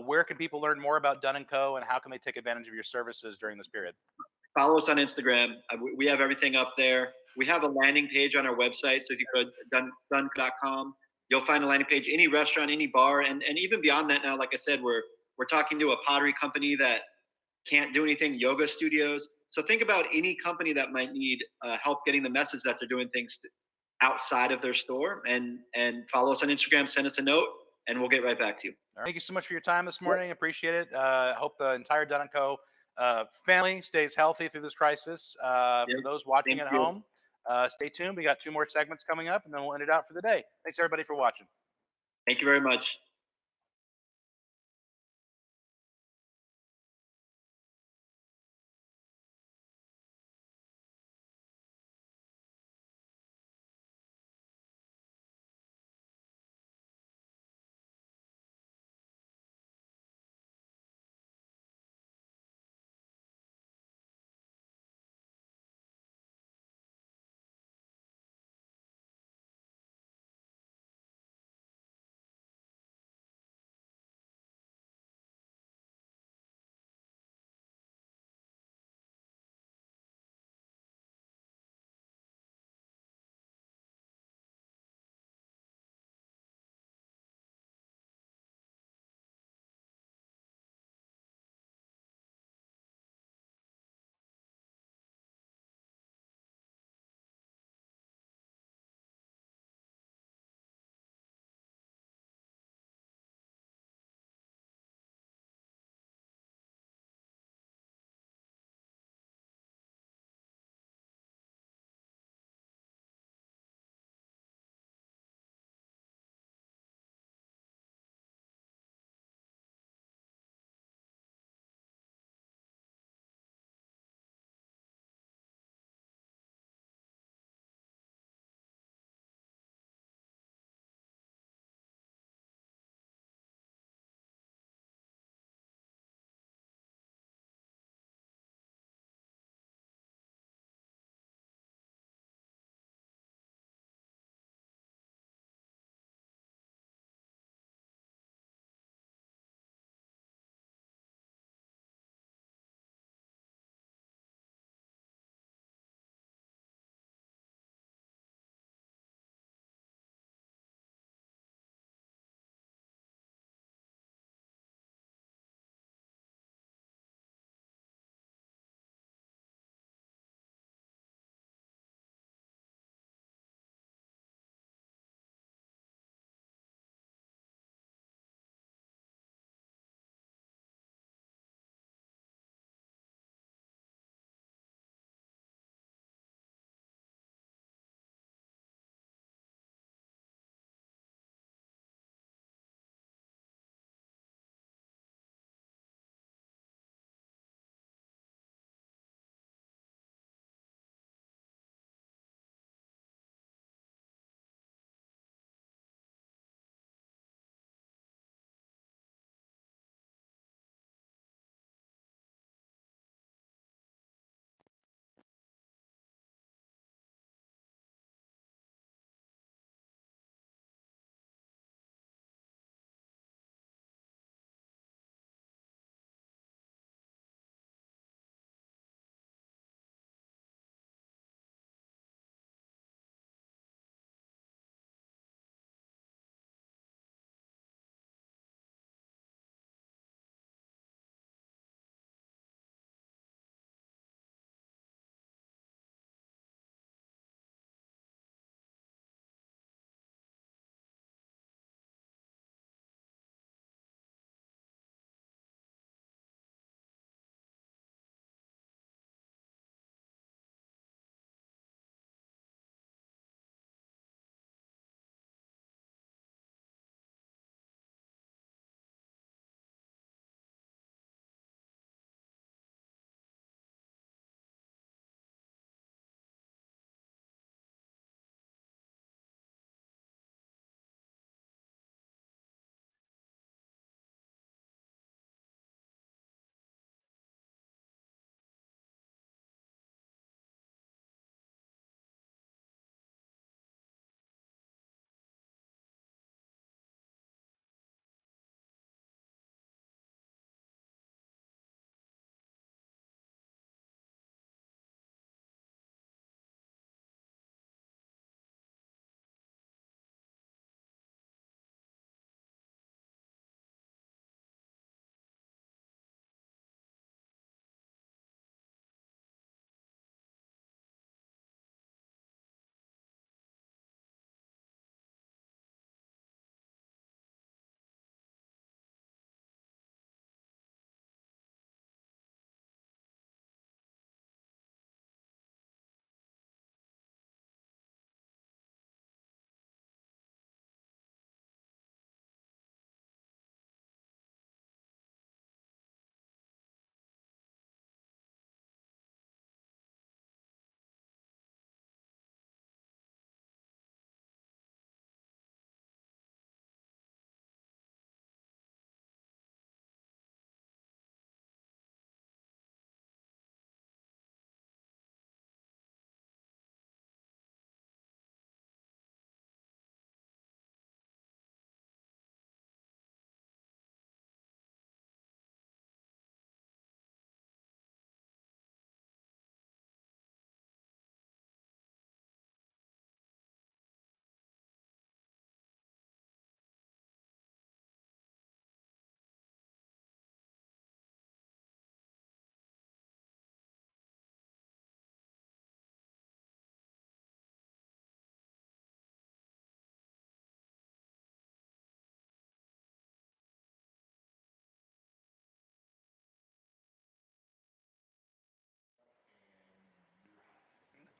where can people learn more about Dunn & Co. and how can they take advantage of your services during this period? Follow us on Instagram. We have everything up there. We have a landing page on our website. So if you go to dunn.com, you'll find a landing page, any restaurant, any bar. And even beyond that now, like I said, we're talking to a pottery company that can't do anything, yoga studios. So think about any company that might need help getting the message that they're doing things outside of their store, and follow us on Instagram, send us a note, and we'll get right back to you. All right. Thank you so much for your time this morning. Appreciate it. Hope the entire Dunn & Co. Family stays healthy through this crisis. For those watching at home, stay tuned. We got 2 more segments coming up, and then we'll end it out for the day. Thanks, everybody, for watching. Thank you very much.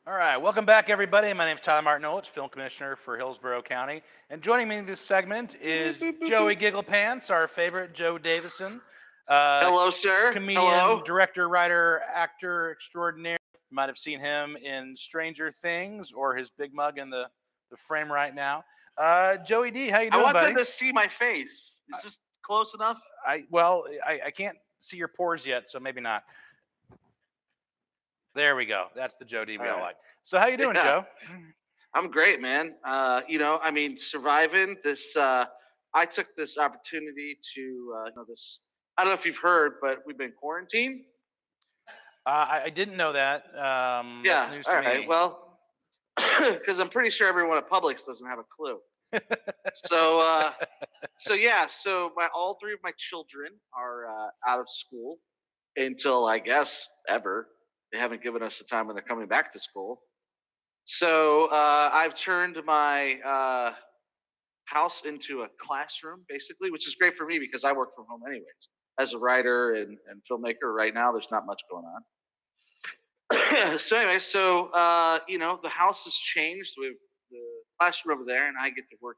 All right, welcome back, everybody. My name is Tyler Martin Olich, Film Commissioner for Hillsborough County. And joining me in this segment is Joey Gigglepants, our favorite Joe Davison. Hello, sir. Comedian, Hello. director, writer, actor extraordinaire. You might have seen him in Stranger Things or his big mug in the frame right now. Joey D, how you doing, I want buddy? them to see my face. Is this close enough? I can't see your pores yet, so maybe not. There we go. That's the Joe D we all right. like. So how you doing, Yeah. Joe? I'm great, man. Surviving this. I took this opportunity to, this. I don't know if you've heard, but we've been quarantined. I didn't know that. That's news to all me. right. Well, because I'm pretty sure everyone at Publix doesn't have a clue. So all three of my children are out of school until I guess ever. They haven't given us a time when they're coming back to school. So I've turned my house into a classroom, basically, which is great for me because I work from home anyways. As a writer and filmmaker right now, there's not much going on. The house has changed. We have the classroom over there, and I get to work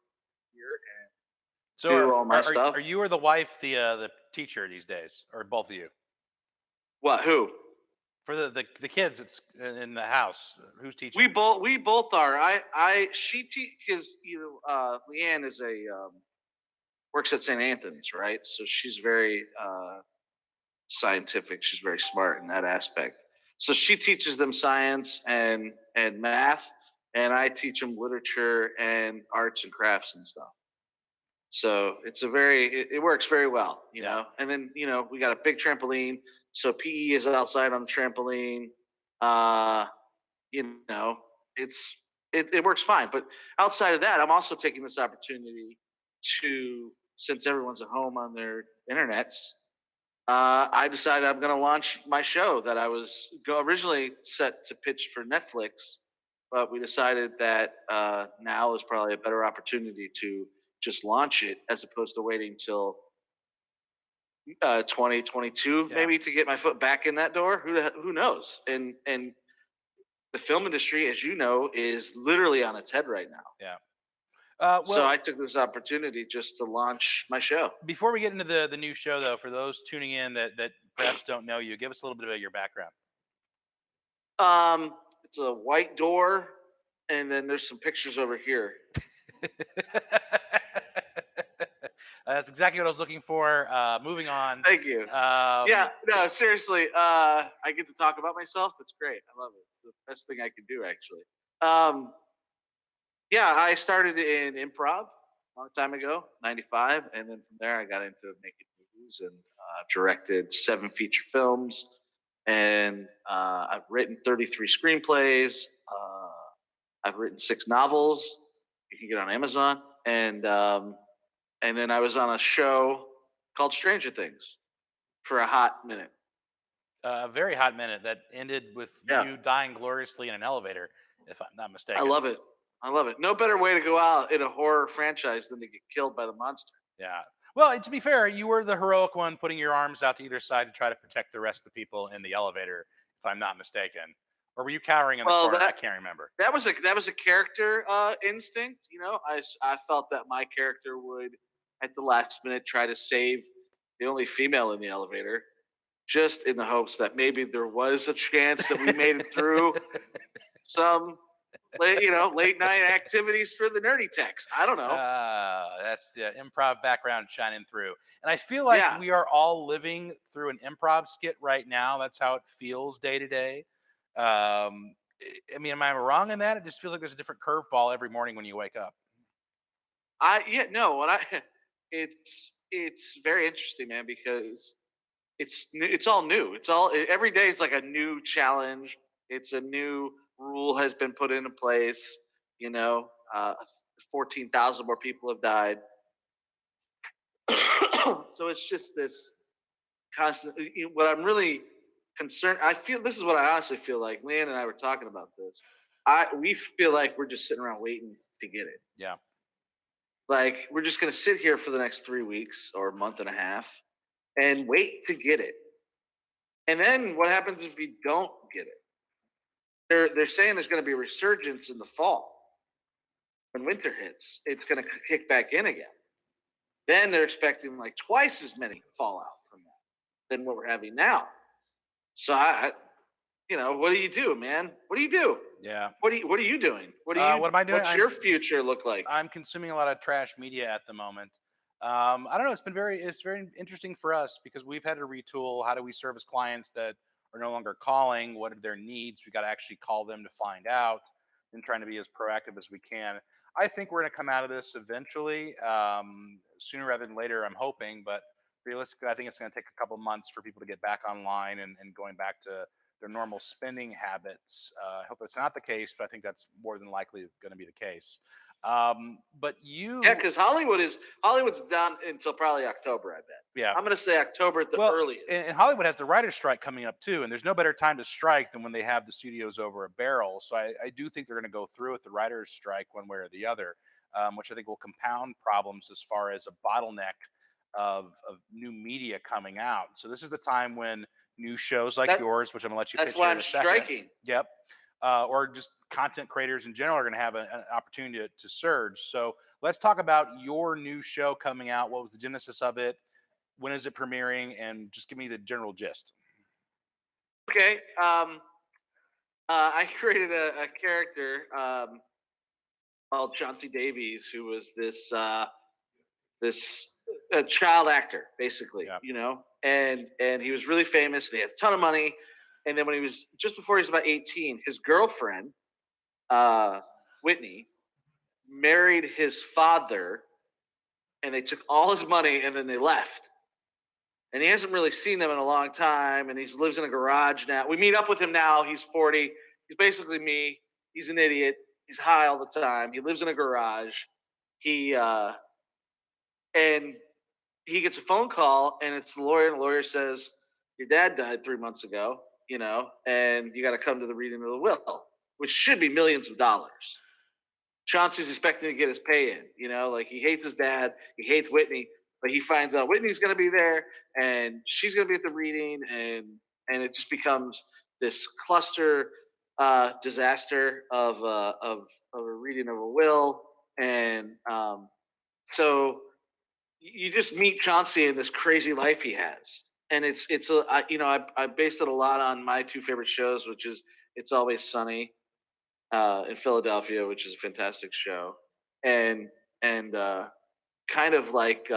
here and do all my stuff. Are you or the wife the teacher these days, or both of you? What? Who? For the kids, it's in the house. Who's teaching? We both are. She teaches. Leanne is works at St. Anthony's, right? So she's very scientific. She's very smart in that aspect. So she teaches them science and math, and I teach them literature and arts and crafts and stuff. So it works very well, you know. And then we got a big trampoline, so PE is outside on the trampoline. It works fine. But outside of that, I'm also taking this opportunity to, since everyone's at home on their internets, I decided I'm going to launch my show that I was originally set to pitch for Netflix, but we decided that now is probably a better opportunity to just launch it as opposed to waiting till 2022 maybe to get my foot back in that door. Who knows? And the film industry, as you know, is literally on its head right now. Yeah. So I took this opportunity just to launch my show. Before we get into the new show, though, for those tuning in that perhaps don't know you, give us a little bit of your background. It's a white door, and then there's some pictures over here. That's exactly what I was looking for. Moving on. Thank you. Seriously. I get to talk about myself. That's great. I love it. It's the best thing I can do, actually. I started in improv a long time ago, 95. And then from there, I got into making movies and directed 7 feature films. And I've written 33 screenplays. I've written 6 novels. You can get on Amazon. And then I was on a show called Stranger Things for a hot minute. A very hot minute that ended with you dying gloriously in an elevator, if I'm not mistaken. I love it. No better way to go out in a horror franchise than to get killed by the monster. Yeah. Well, to be fair, you were the heroic one putting your arms out to either side to try to protect the rest of the people in the elevator, if I'm not mistaken. Or were you cowering in the corner? I can't remember. That was a character instinct. I felt that my character would, at the last minute, try to save the only female in the elevator, just in the hopes that maybe there was a chance that we made it through some late night activities for the nerdy techs. I don't know. That's the improv background shining through. And I feel like we are all living through an improv skit right now. That's how it feels day to day. Am I wrong in that? It just feels like there's a different curveball every morning when you wake up. It's very interesting, man, because it's all new. Every day is like a new challenge. It's a new rule has been put into place. 14,000 more people have died. So it's just this constant. What I'm really concerned, this is what I honestly feel like. Leanne and I were talking about this. We feel like we're just sitting around waiting to get it. Yeah. Like we're just going to sit here for the next 3 weeks or a month and a half and wait to get it. And then what happens if you don't get it? they're saying there's going to be a resurgence in the fall. When winter hits, it's going to kick back in again. Then they're expecting like twice as many fallout from that than what we're having now. So what do you do, man? What do you do? Yeah. What are you doing? What am I doing? What's your future look like? I'm consuming a lot of trash media at the moment. I don't know. It's very interesting for us because we've had to retool. How do we service clients that are no longer calling? What are their needs? We got to actually call them to find out, and trying to be as proactive as we can. I think we're going to come out of this eventually, sooner rather than later. I'm hoping, but realistically, I think it's going to take a couple months for people to get back online and going back to their normal spending habits. I hope that's not the case, but I think that's more than likely going to be the case. But Yeah, because Hollywood's done until probably October, I bet. Yeah. I'm going to say October at the earliest. And Hollywood has the writer's strike coming up too, and there's no better time to strike than when they have the studios over a barrel. So I do think they're going to go through with the writer's strike one way or the other, which I think will compound problems as far as a bottleneck of new media coming out. So this is the time when new shows like yours, which I'm going to let you pitch That's why here in I'm a second. striking. Yep. Or just content creators in general are going to have an opportunity to surge. So let's talk about your new show coming out. What was the genesis of it? When is it premiering? And just give me the general gist. Okay. I created a character called Chauncey Davies, who was this child actor, basically, and he was really famous and he had a ton of money. And then when he was just before he was about 18, his girlfriend, Whitney, married his father, and they took all his money and then they left. And he hasn't really seen them in a long time, and he lives in a garage now. We meet up with him now. He's 40. He's basically me. He's an idiot. He's high all the time. He lives in a garage. And he gets a phone call, and it's the lawyer, and the lawyer says, your dad died 3 months ago, and you got to come to the reading of the will, which should be millions of dollars. Chauncey's expecting to get his pay in, like he hates his dad. He hates Whitney. But he finds out Whitney's going to be there, and she's going to be at the reading, and it just becomes this cluster disaster of a reading of a will, and so you just meet Chauncey in this crazy life he has, and I based it a lot on my two favorite shows, which is It's Always Sunny in Philadelphia, which is a fantastic show, and kind of like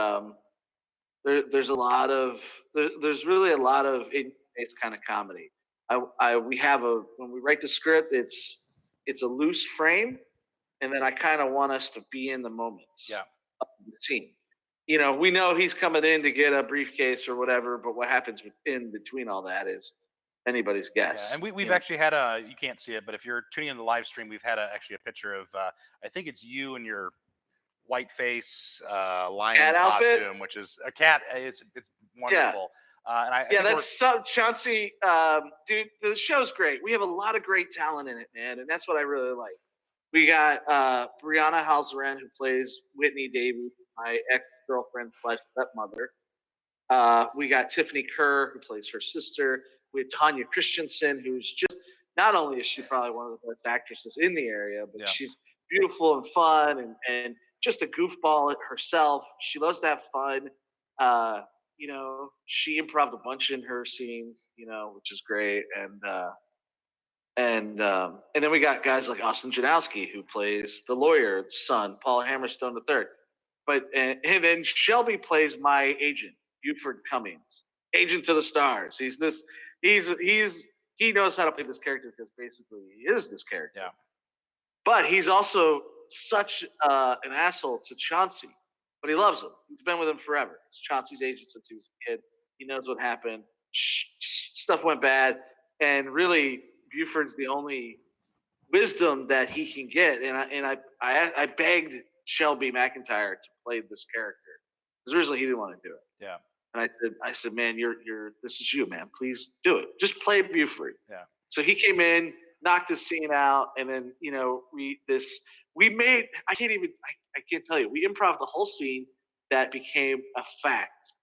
there's really a lot of it's kind of comedy. When we write the script, it's a loose frame, and then I kind of want us to be in the moments of the scene. We know he's coming in to get a briefcase or whatever, but what happens in between all that is anybody's guess. Yeah, and we've actually had you can't see it, but if you're tuning in the live stream, we've had actually a picture of I think it's you and your white face lion cat costume, outfit? which is a cat. It's wonderful. And I think that's Chauncey. Dude, the show's great. We have a lot of great talent in it, man, and that's what I really like. We got Brianna Halzaren, who plays Whitney Davies, my ex-girlfriend / stepmother. We got Tiffany Kerr, who plays her sister. We have Tanya Christensen, who's just not only is she probably one of the best actresses in the area, but she's beautiful and fun and just a goofball herself. She loves to have fun. She improv a bunch in her scenes, which is great. And then we got guys like Austin Janowski, who plays the lawyer, the son, Paul Hammerstone III. And then Shelby plays my agent, Buford Cummings, agent to the stars. He knows how to play this character because basically he is this character. Yeah. But he's also such an asshole to Chauncey, but he loves him. He's been with him forever. He's Chauncey's agent since he was a kid. He knows what happened. Stuff went bad, and really, Buford's the only wisdom that he can get. And I begged Shelby McIntyre to play this character because originally he didn't want to do it. Yeah. And I said, man, this is you, man. Please do it. Just play Buford. Yeah. So he came in, knocked his scene out, and then I can't tell you. We improv the whole scene that became a fact,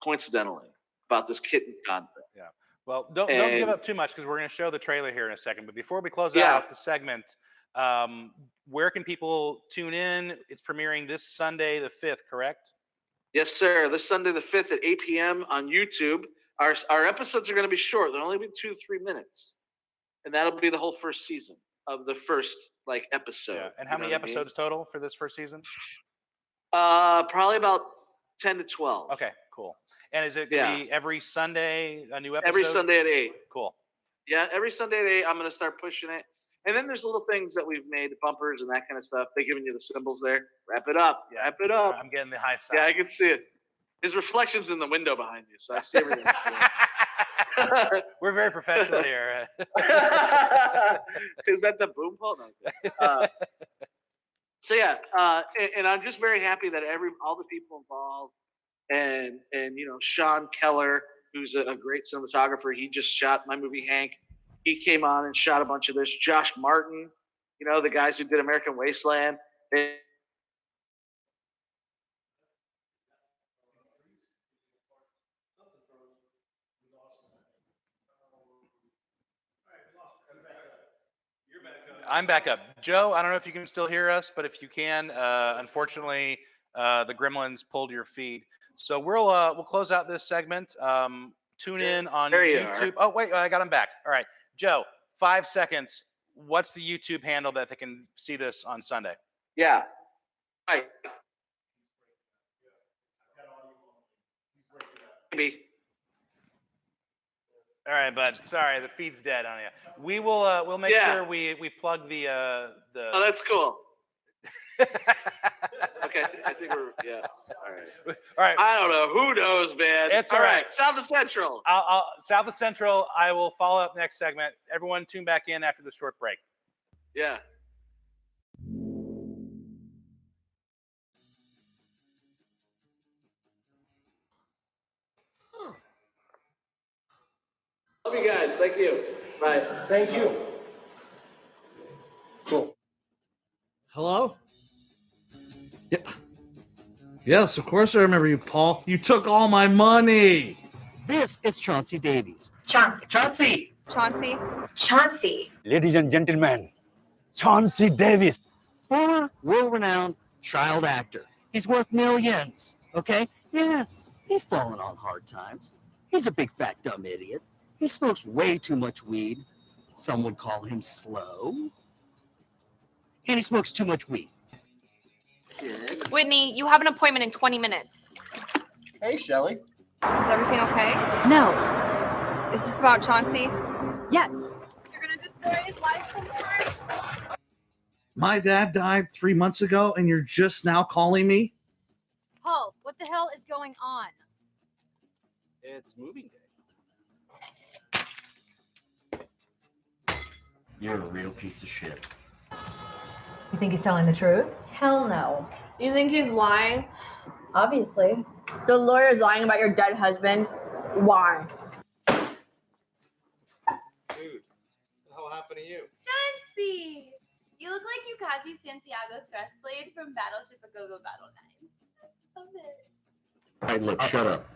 coincidentally, about this kitten concept. Yeah. Well, don't give And- up too much because we're going to show the trailer here in a second. But before we close Yeah. out the segment, where can people tune in? It's premiering this Sunday, the 5th, correct? Yes, sir. This Sunday, the 5th at 8 p.m. on YouTube. Our episodes are going to be short. They'll only be 2 to 3 minutes, and that'll be the whole first season of the first episode. Yeah. And how You know many what I mean? episodes total for this first season? Probably about 10 to 12. Okay, cool. And is it going to be every Sunday a new episode? Every Sunday at 8. Cool. Yeah, every Sunday at 8. I'm going to start pushing it. And then there's little things that we've made, bumpers and that kind of stuff. They're giving you the symbols there. Wrap it up. Yeah. Wrap it up. I'm getting the high side. Yeah, I can see it. His reflection's in the window behind you, so I see everything. We're very professional here. Is that the boom pole? No. So yeah, and I'm just very happy that all the people involved, and Sean Keller, who's a great cinematographer, he just shot my movie Hank. He came on and shot a bunch of this. Josh Martin, the guys who did American Wasteland. I'm back up. Joe, I don't know if you can still hear us, but if you can, unfortunately, the gremlins pulled your feed. So we'll close out this segment. Tune in on There you YouTube. are. Oh, wait, I got him back. All right. Joe, 5 seconds. What's the YouTube handle that they can see this on Sunday? Yeah. Right. Maybe. All right, bud. Sorry, the feed's dead on you. We'll make Yeah. sure we plug the Oh, that's cool. Okay, I think we're All right. All right. I don't know. Who knows, man? It's all right. South of Central. I'll South of Central. I will follow up next segment. Everyone tune back in after the short break. Yeah. Love you guys. Thank you. Bye. Thank you. Hello? Yeah. Yes, of course I remember you, Paul. You took all my money. This is Chauncey Davies. Chauncey. Chauncey! Chauncey. Chauncey. Ladies and gentlemen, Chauncey Davies. Former world-renowned child actor. He's worth millions, okay? Yes, he's fallen on hard times. He's a big fat dumb idiot. He smokes way too much weed. Some would call him slow. And he smokes too much weed. Whitney, you have an appointment in 20 minutes. Hey, Shelly. Is everything okay? No. Is this about Chauncey? Yes. You're gonna destroy his life support? My dad died 3 months ago, and you're just now calling me? Paul, what the hell is going on? It's moving day. You're a real piece of shit. You think he's telling the truth? Hell no. You think he's lying? Obviously. The lawyer's lying about your dead husband. Why? Dude, what the hell happened to you? Chauncey! You look like Yukasi Santiago Thrustblade from Battleship Agogo Battle 9. Love it. All right, look, shut up.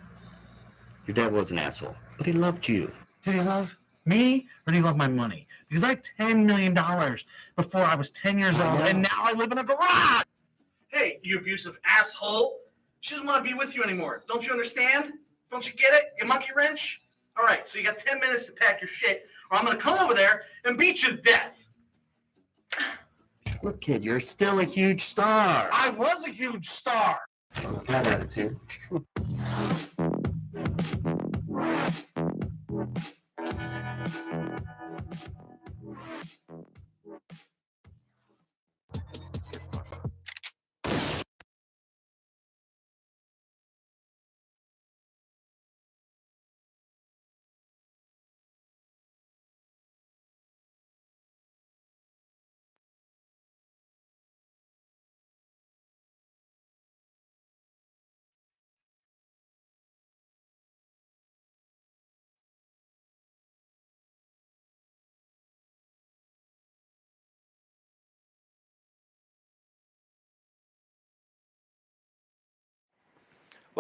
Your dad was an asshole, but he loved you. Did he love me or did he love my money? Because I had $10 million before I was 10 years old, and now I live in a garage. Hey, you abusive asshole. She doesn't want to be with you anymore. Don't you understand? Don't you get it, you monkey wrench? All right, so you got 10 minutes to pack your shit, or I'm going to come over there and beat you to death. Look, kid, you're still a huge star. I was a huge star. That attitude.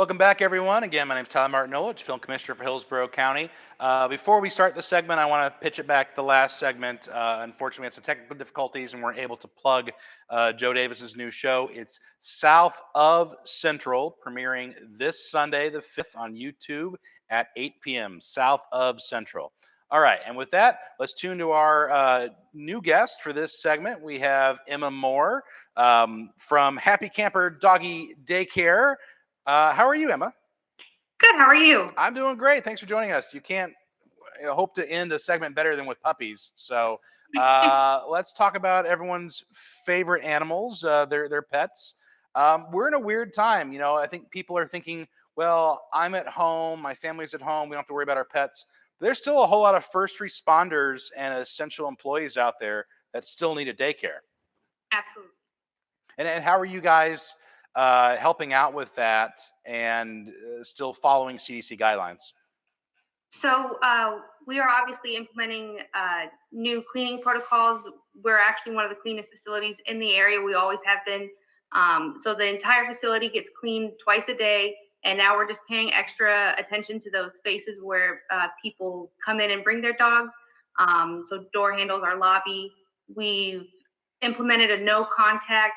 Welcome back, everyone. Again, my name is Tyler Martin Olich, Film Commissioner for Hillsborough County. Before we start the segment, I want to pitch it back to the last segment. Unfortunately, we had some technical difficulties and weren't able to plug Joe Davis's new show. It's South of Central, premiering this Sunday, the 5th, on YouTube at 8 p.m. South of Central. All right, and with that, let's tune to our new guest for this segment. We have Emma Moore from Happy Camper Doggy Daycare. How are you, Emma? Good. How are you? I'm doing great. Thanks for joining us. You can't hope to end a segment better than with puppies. So let's talk about everyone's favorite animals, their pets. We're in a weird time. You know, I think people are thinking, well, I'm at home, my family's at home, we don't have to worry about our pets. But there's still a whole lot of first responders and essential employees out there that still need a daycare. Absolutely. And how are you guys helping out with that and still following CDC guidelines? So we are obviously implementing new cleaning protocols. We're actually one of the cleanest facilities in the area. We always have been. So the entire facility gets cleaned twice a day. And now we're just paying extra attention to those spaces where people come in and bring their dogs. So door handles, our lobby. We've implemented a no contact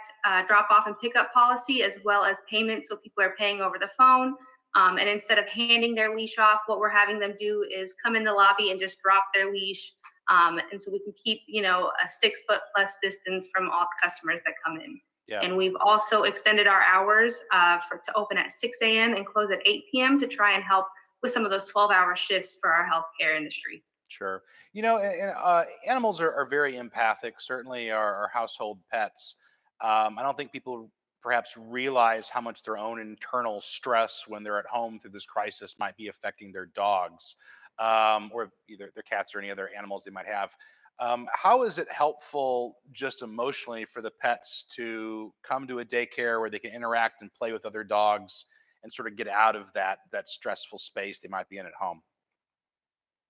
drop off and pickup policy, as well as payment. So people are paying over the phone. And instead of handing their leash off, what we're having them do is come in the lobby and just drop their leash. And so we can keep, a 6 foot plus distance from all the customers that come in. Yeah. And we've also extended our hours to open at 6 a.m. and close at 8 p.m. to try and help with some of those 12-hour shifts for our healthcare industry. Sure. Animals are very empathic, certainly our household pets. I don't think people perhaps realize how much their own internal stress when they're at home through this crisis might be affecting their dogs or either their cats or any other animals they might have. How is it helpful just emotionally for the pets to come to a daycare where they can interact and play with other dogs and sort of get out of that stressful space they might be in at home?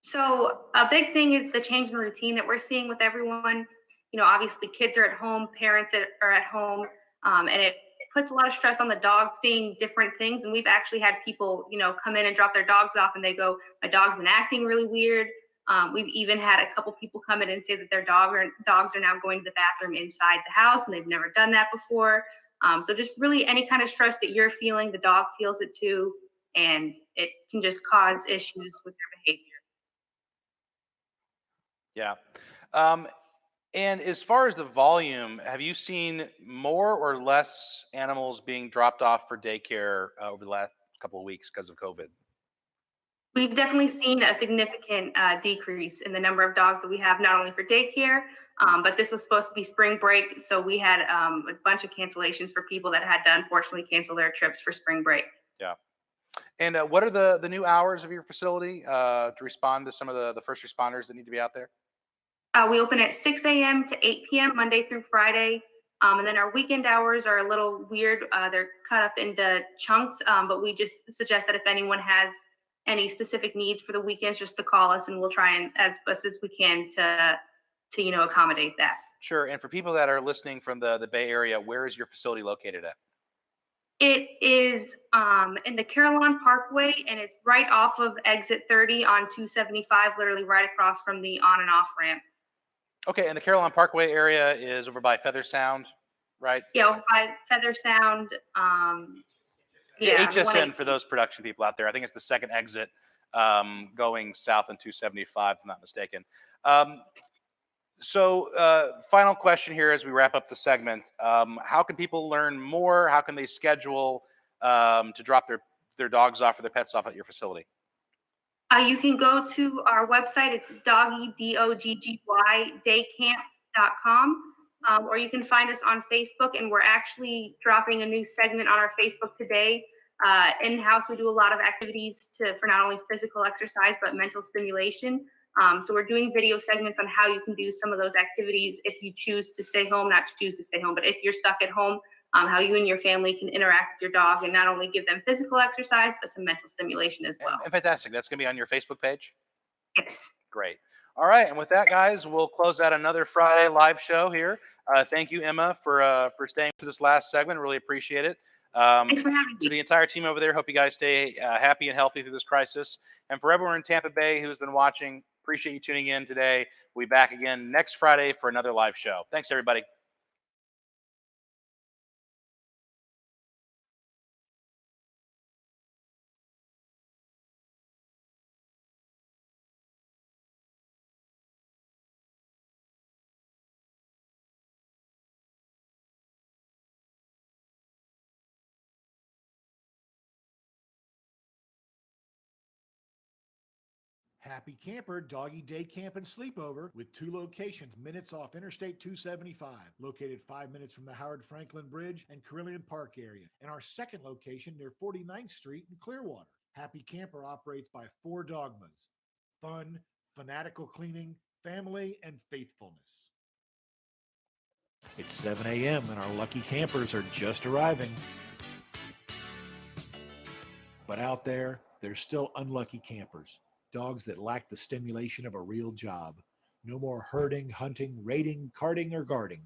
So a big thing is the change in routine that we're seeing with everyone. Obviously kids are at home, parents are at home, and it puts a lot of stress on the dog seeing different things. And we've actually had people, come in and drop their dogs off and they go, my dog's been acting really weird. We've even had a couple people come in and say that their dogs are now going to the bathroom inside the house and they've never done that before. So just really any kind of stress that you're feeling, the dog feels it too, and it can just cause issues with their behavior. Yeah. And as far as the volume, have you seen more or less animals being dropped off for daycare over the last couple of weeks because of COVID? We've definitely seen a significant decrease in the number of dogs that we have, not only for daycare, but this was supposed to be spring break. So we had a bunch of cancellations for people that had to unfortunately cancel their trips for spring break. Yeah. And what are the new hours of your facility to respond to some of the first responders that need to be out there? We open at 6 a.m. to 8 p.m. Monday through Friday. And then our weekend hours are a little weird. They're cut up into chunks, but we just suggest that if anyone has any specific needs for the weekends, just to call us and we'll try and as best as we can to accommodate that. Sure. And for people that are listening from the Bay Area, where is your facility located at? It is in the Carillon Parkway, and it's right off of exit 30 on 275, literally right across from the on and off ramp. Okay, and the Carillon Parkway area is over by Feather Sound, right? Yeah, over by Feather Sound. HSN for those production people out there. I think it's the second exit going south on 275, if I'm not mistaken. So final question here as we wrap up the segment. How can people learn more? How can they schedule to drop their dogs off or their pets off at your facility? You can go to our website. It's doggy, DOGGY, daycamp.com. Or you can find us on Facebook, and we're actually dropping a new segment on our Facebook today. In-house, we do a lot of activities for not only physical exercise, but mental stimulation. So we're doing video segments on how you can do some of those activities if you choose to stay home, not to choose to stay home, but if you're stuck at home, how you and your family can interact with your dog and not only give them physical exercise, but some mental stimulation as well. And fantastic. That's going to be on your Facebook page? Yes. Great. All right. And with that, guys, we'll close out another Friday live show here. Thank you, Emma, for staying for this last segment. Really appreciate it. Thanks for having To the entire team over there, hope you guys stay happy and healthy through this crisis. And for everyone in Tampa Bay who's been watching, appreciate you tuning in today. We'll be back again next Friday for another live show. Thanks, everybody. Happy Camper Doggy Day Camp and Sleepover with 2 locations minutes off Interstate 275, located 5 minutes from the Howard Franklin Bridge and Carilion Park area, and our second location near 49th Street in Clearwater. Happy Camper operates by 4 dogmas: fun, fanatical cleaning, family, and faithfulness. It's 7 a.m. and our lucky campers are just arriving. But out there, there's still unlucky campers. Dogs that lack the stimulation of a real job. No more herding, hunting, raiding, carting, or guarding.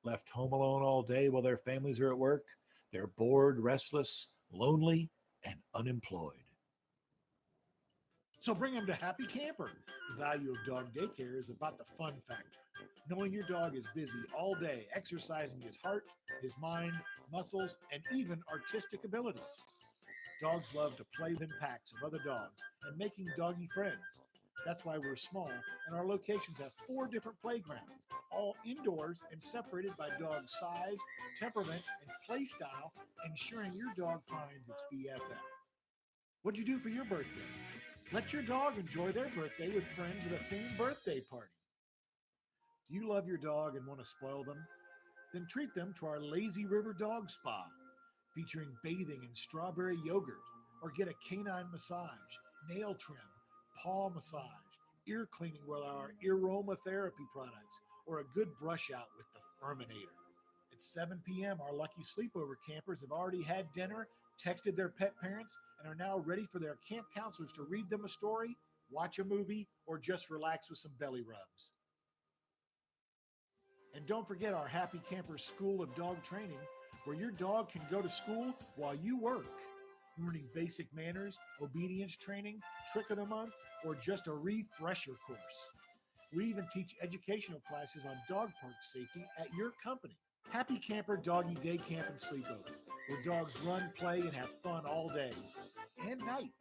Left home alone all day while their families are at work, they're bored, restless, lonely, and unemployed. So bring them to Happy Camper. The value of dog daycare is about the fun factor. Knowing your dog is busy all day, exercising his heart, his mind, muscles, and even artistic abilities. Dogs love to play within packs of other dogs and making doggy friends. That's why we're small, and our locations have 4 different playgrounds, all indoors and separated by dog size, temperament, and play style, ensuring your dog finds its BFF. What'd you do for your birthday? Let your dog enjoy their birthday with friends with a themed birthday party. Do you love your dog and want to spoil them? Then treat them to our Lazy River Dog Spa, featuring bathing in strawberry yogurt, or get a canine massage, nail trim, paw massage, ear cleaning with our aromatherapy products, or a good brush out with the Furminator. At 7 p.m., our lucky sleepover campers have already had dinner, texted their pet parents, and are now ready for their camp counselors to read them a story, watch a movie, or just relax with some belly rubs. And don't forget our Happy Campers School of Dog Training, where your dog can go to school while you work, learning basic manners, obedience training, trick of the month, or just a refresher course. We even teach educational classes on dog park safety at your company. Happy Camper Doggy Day Camp and Sleepover, where dogs run, play, and have fun all day and night.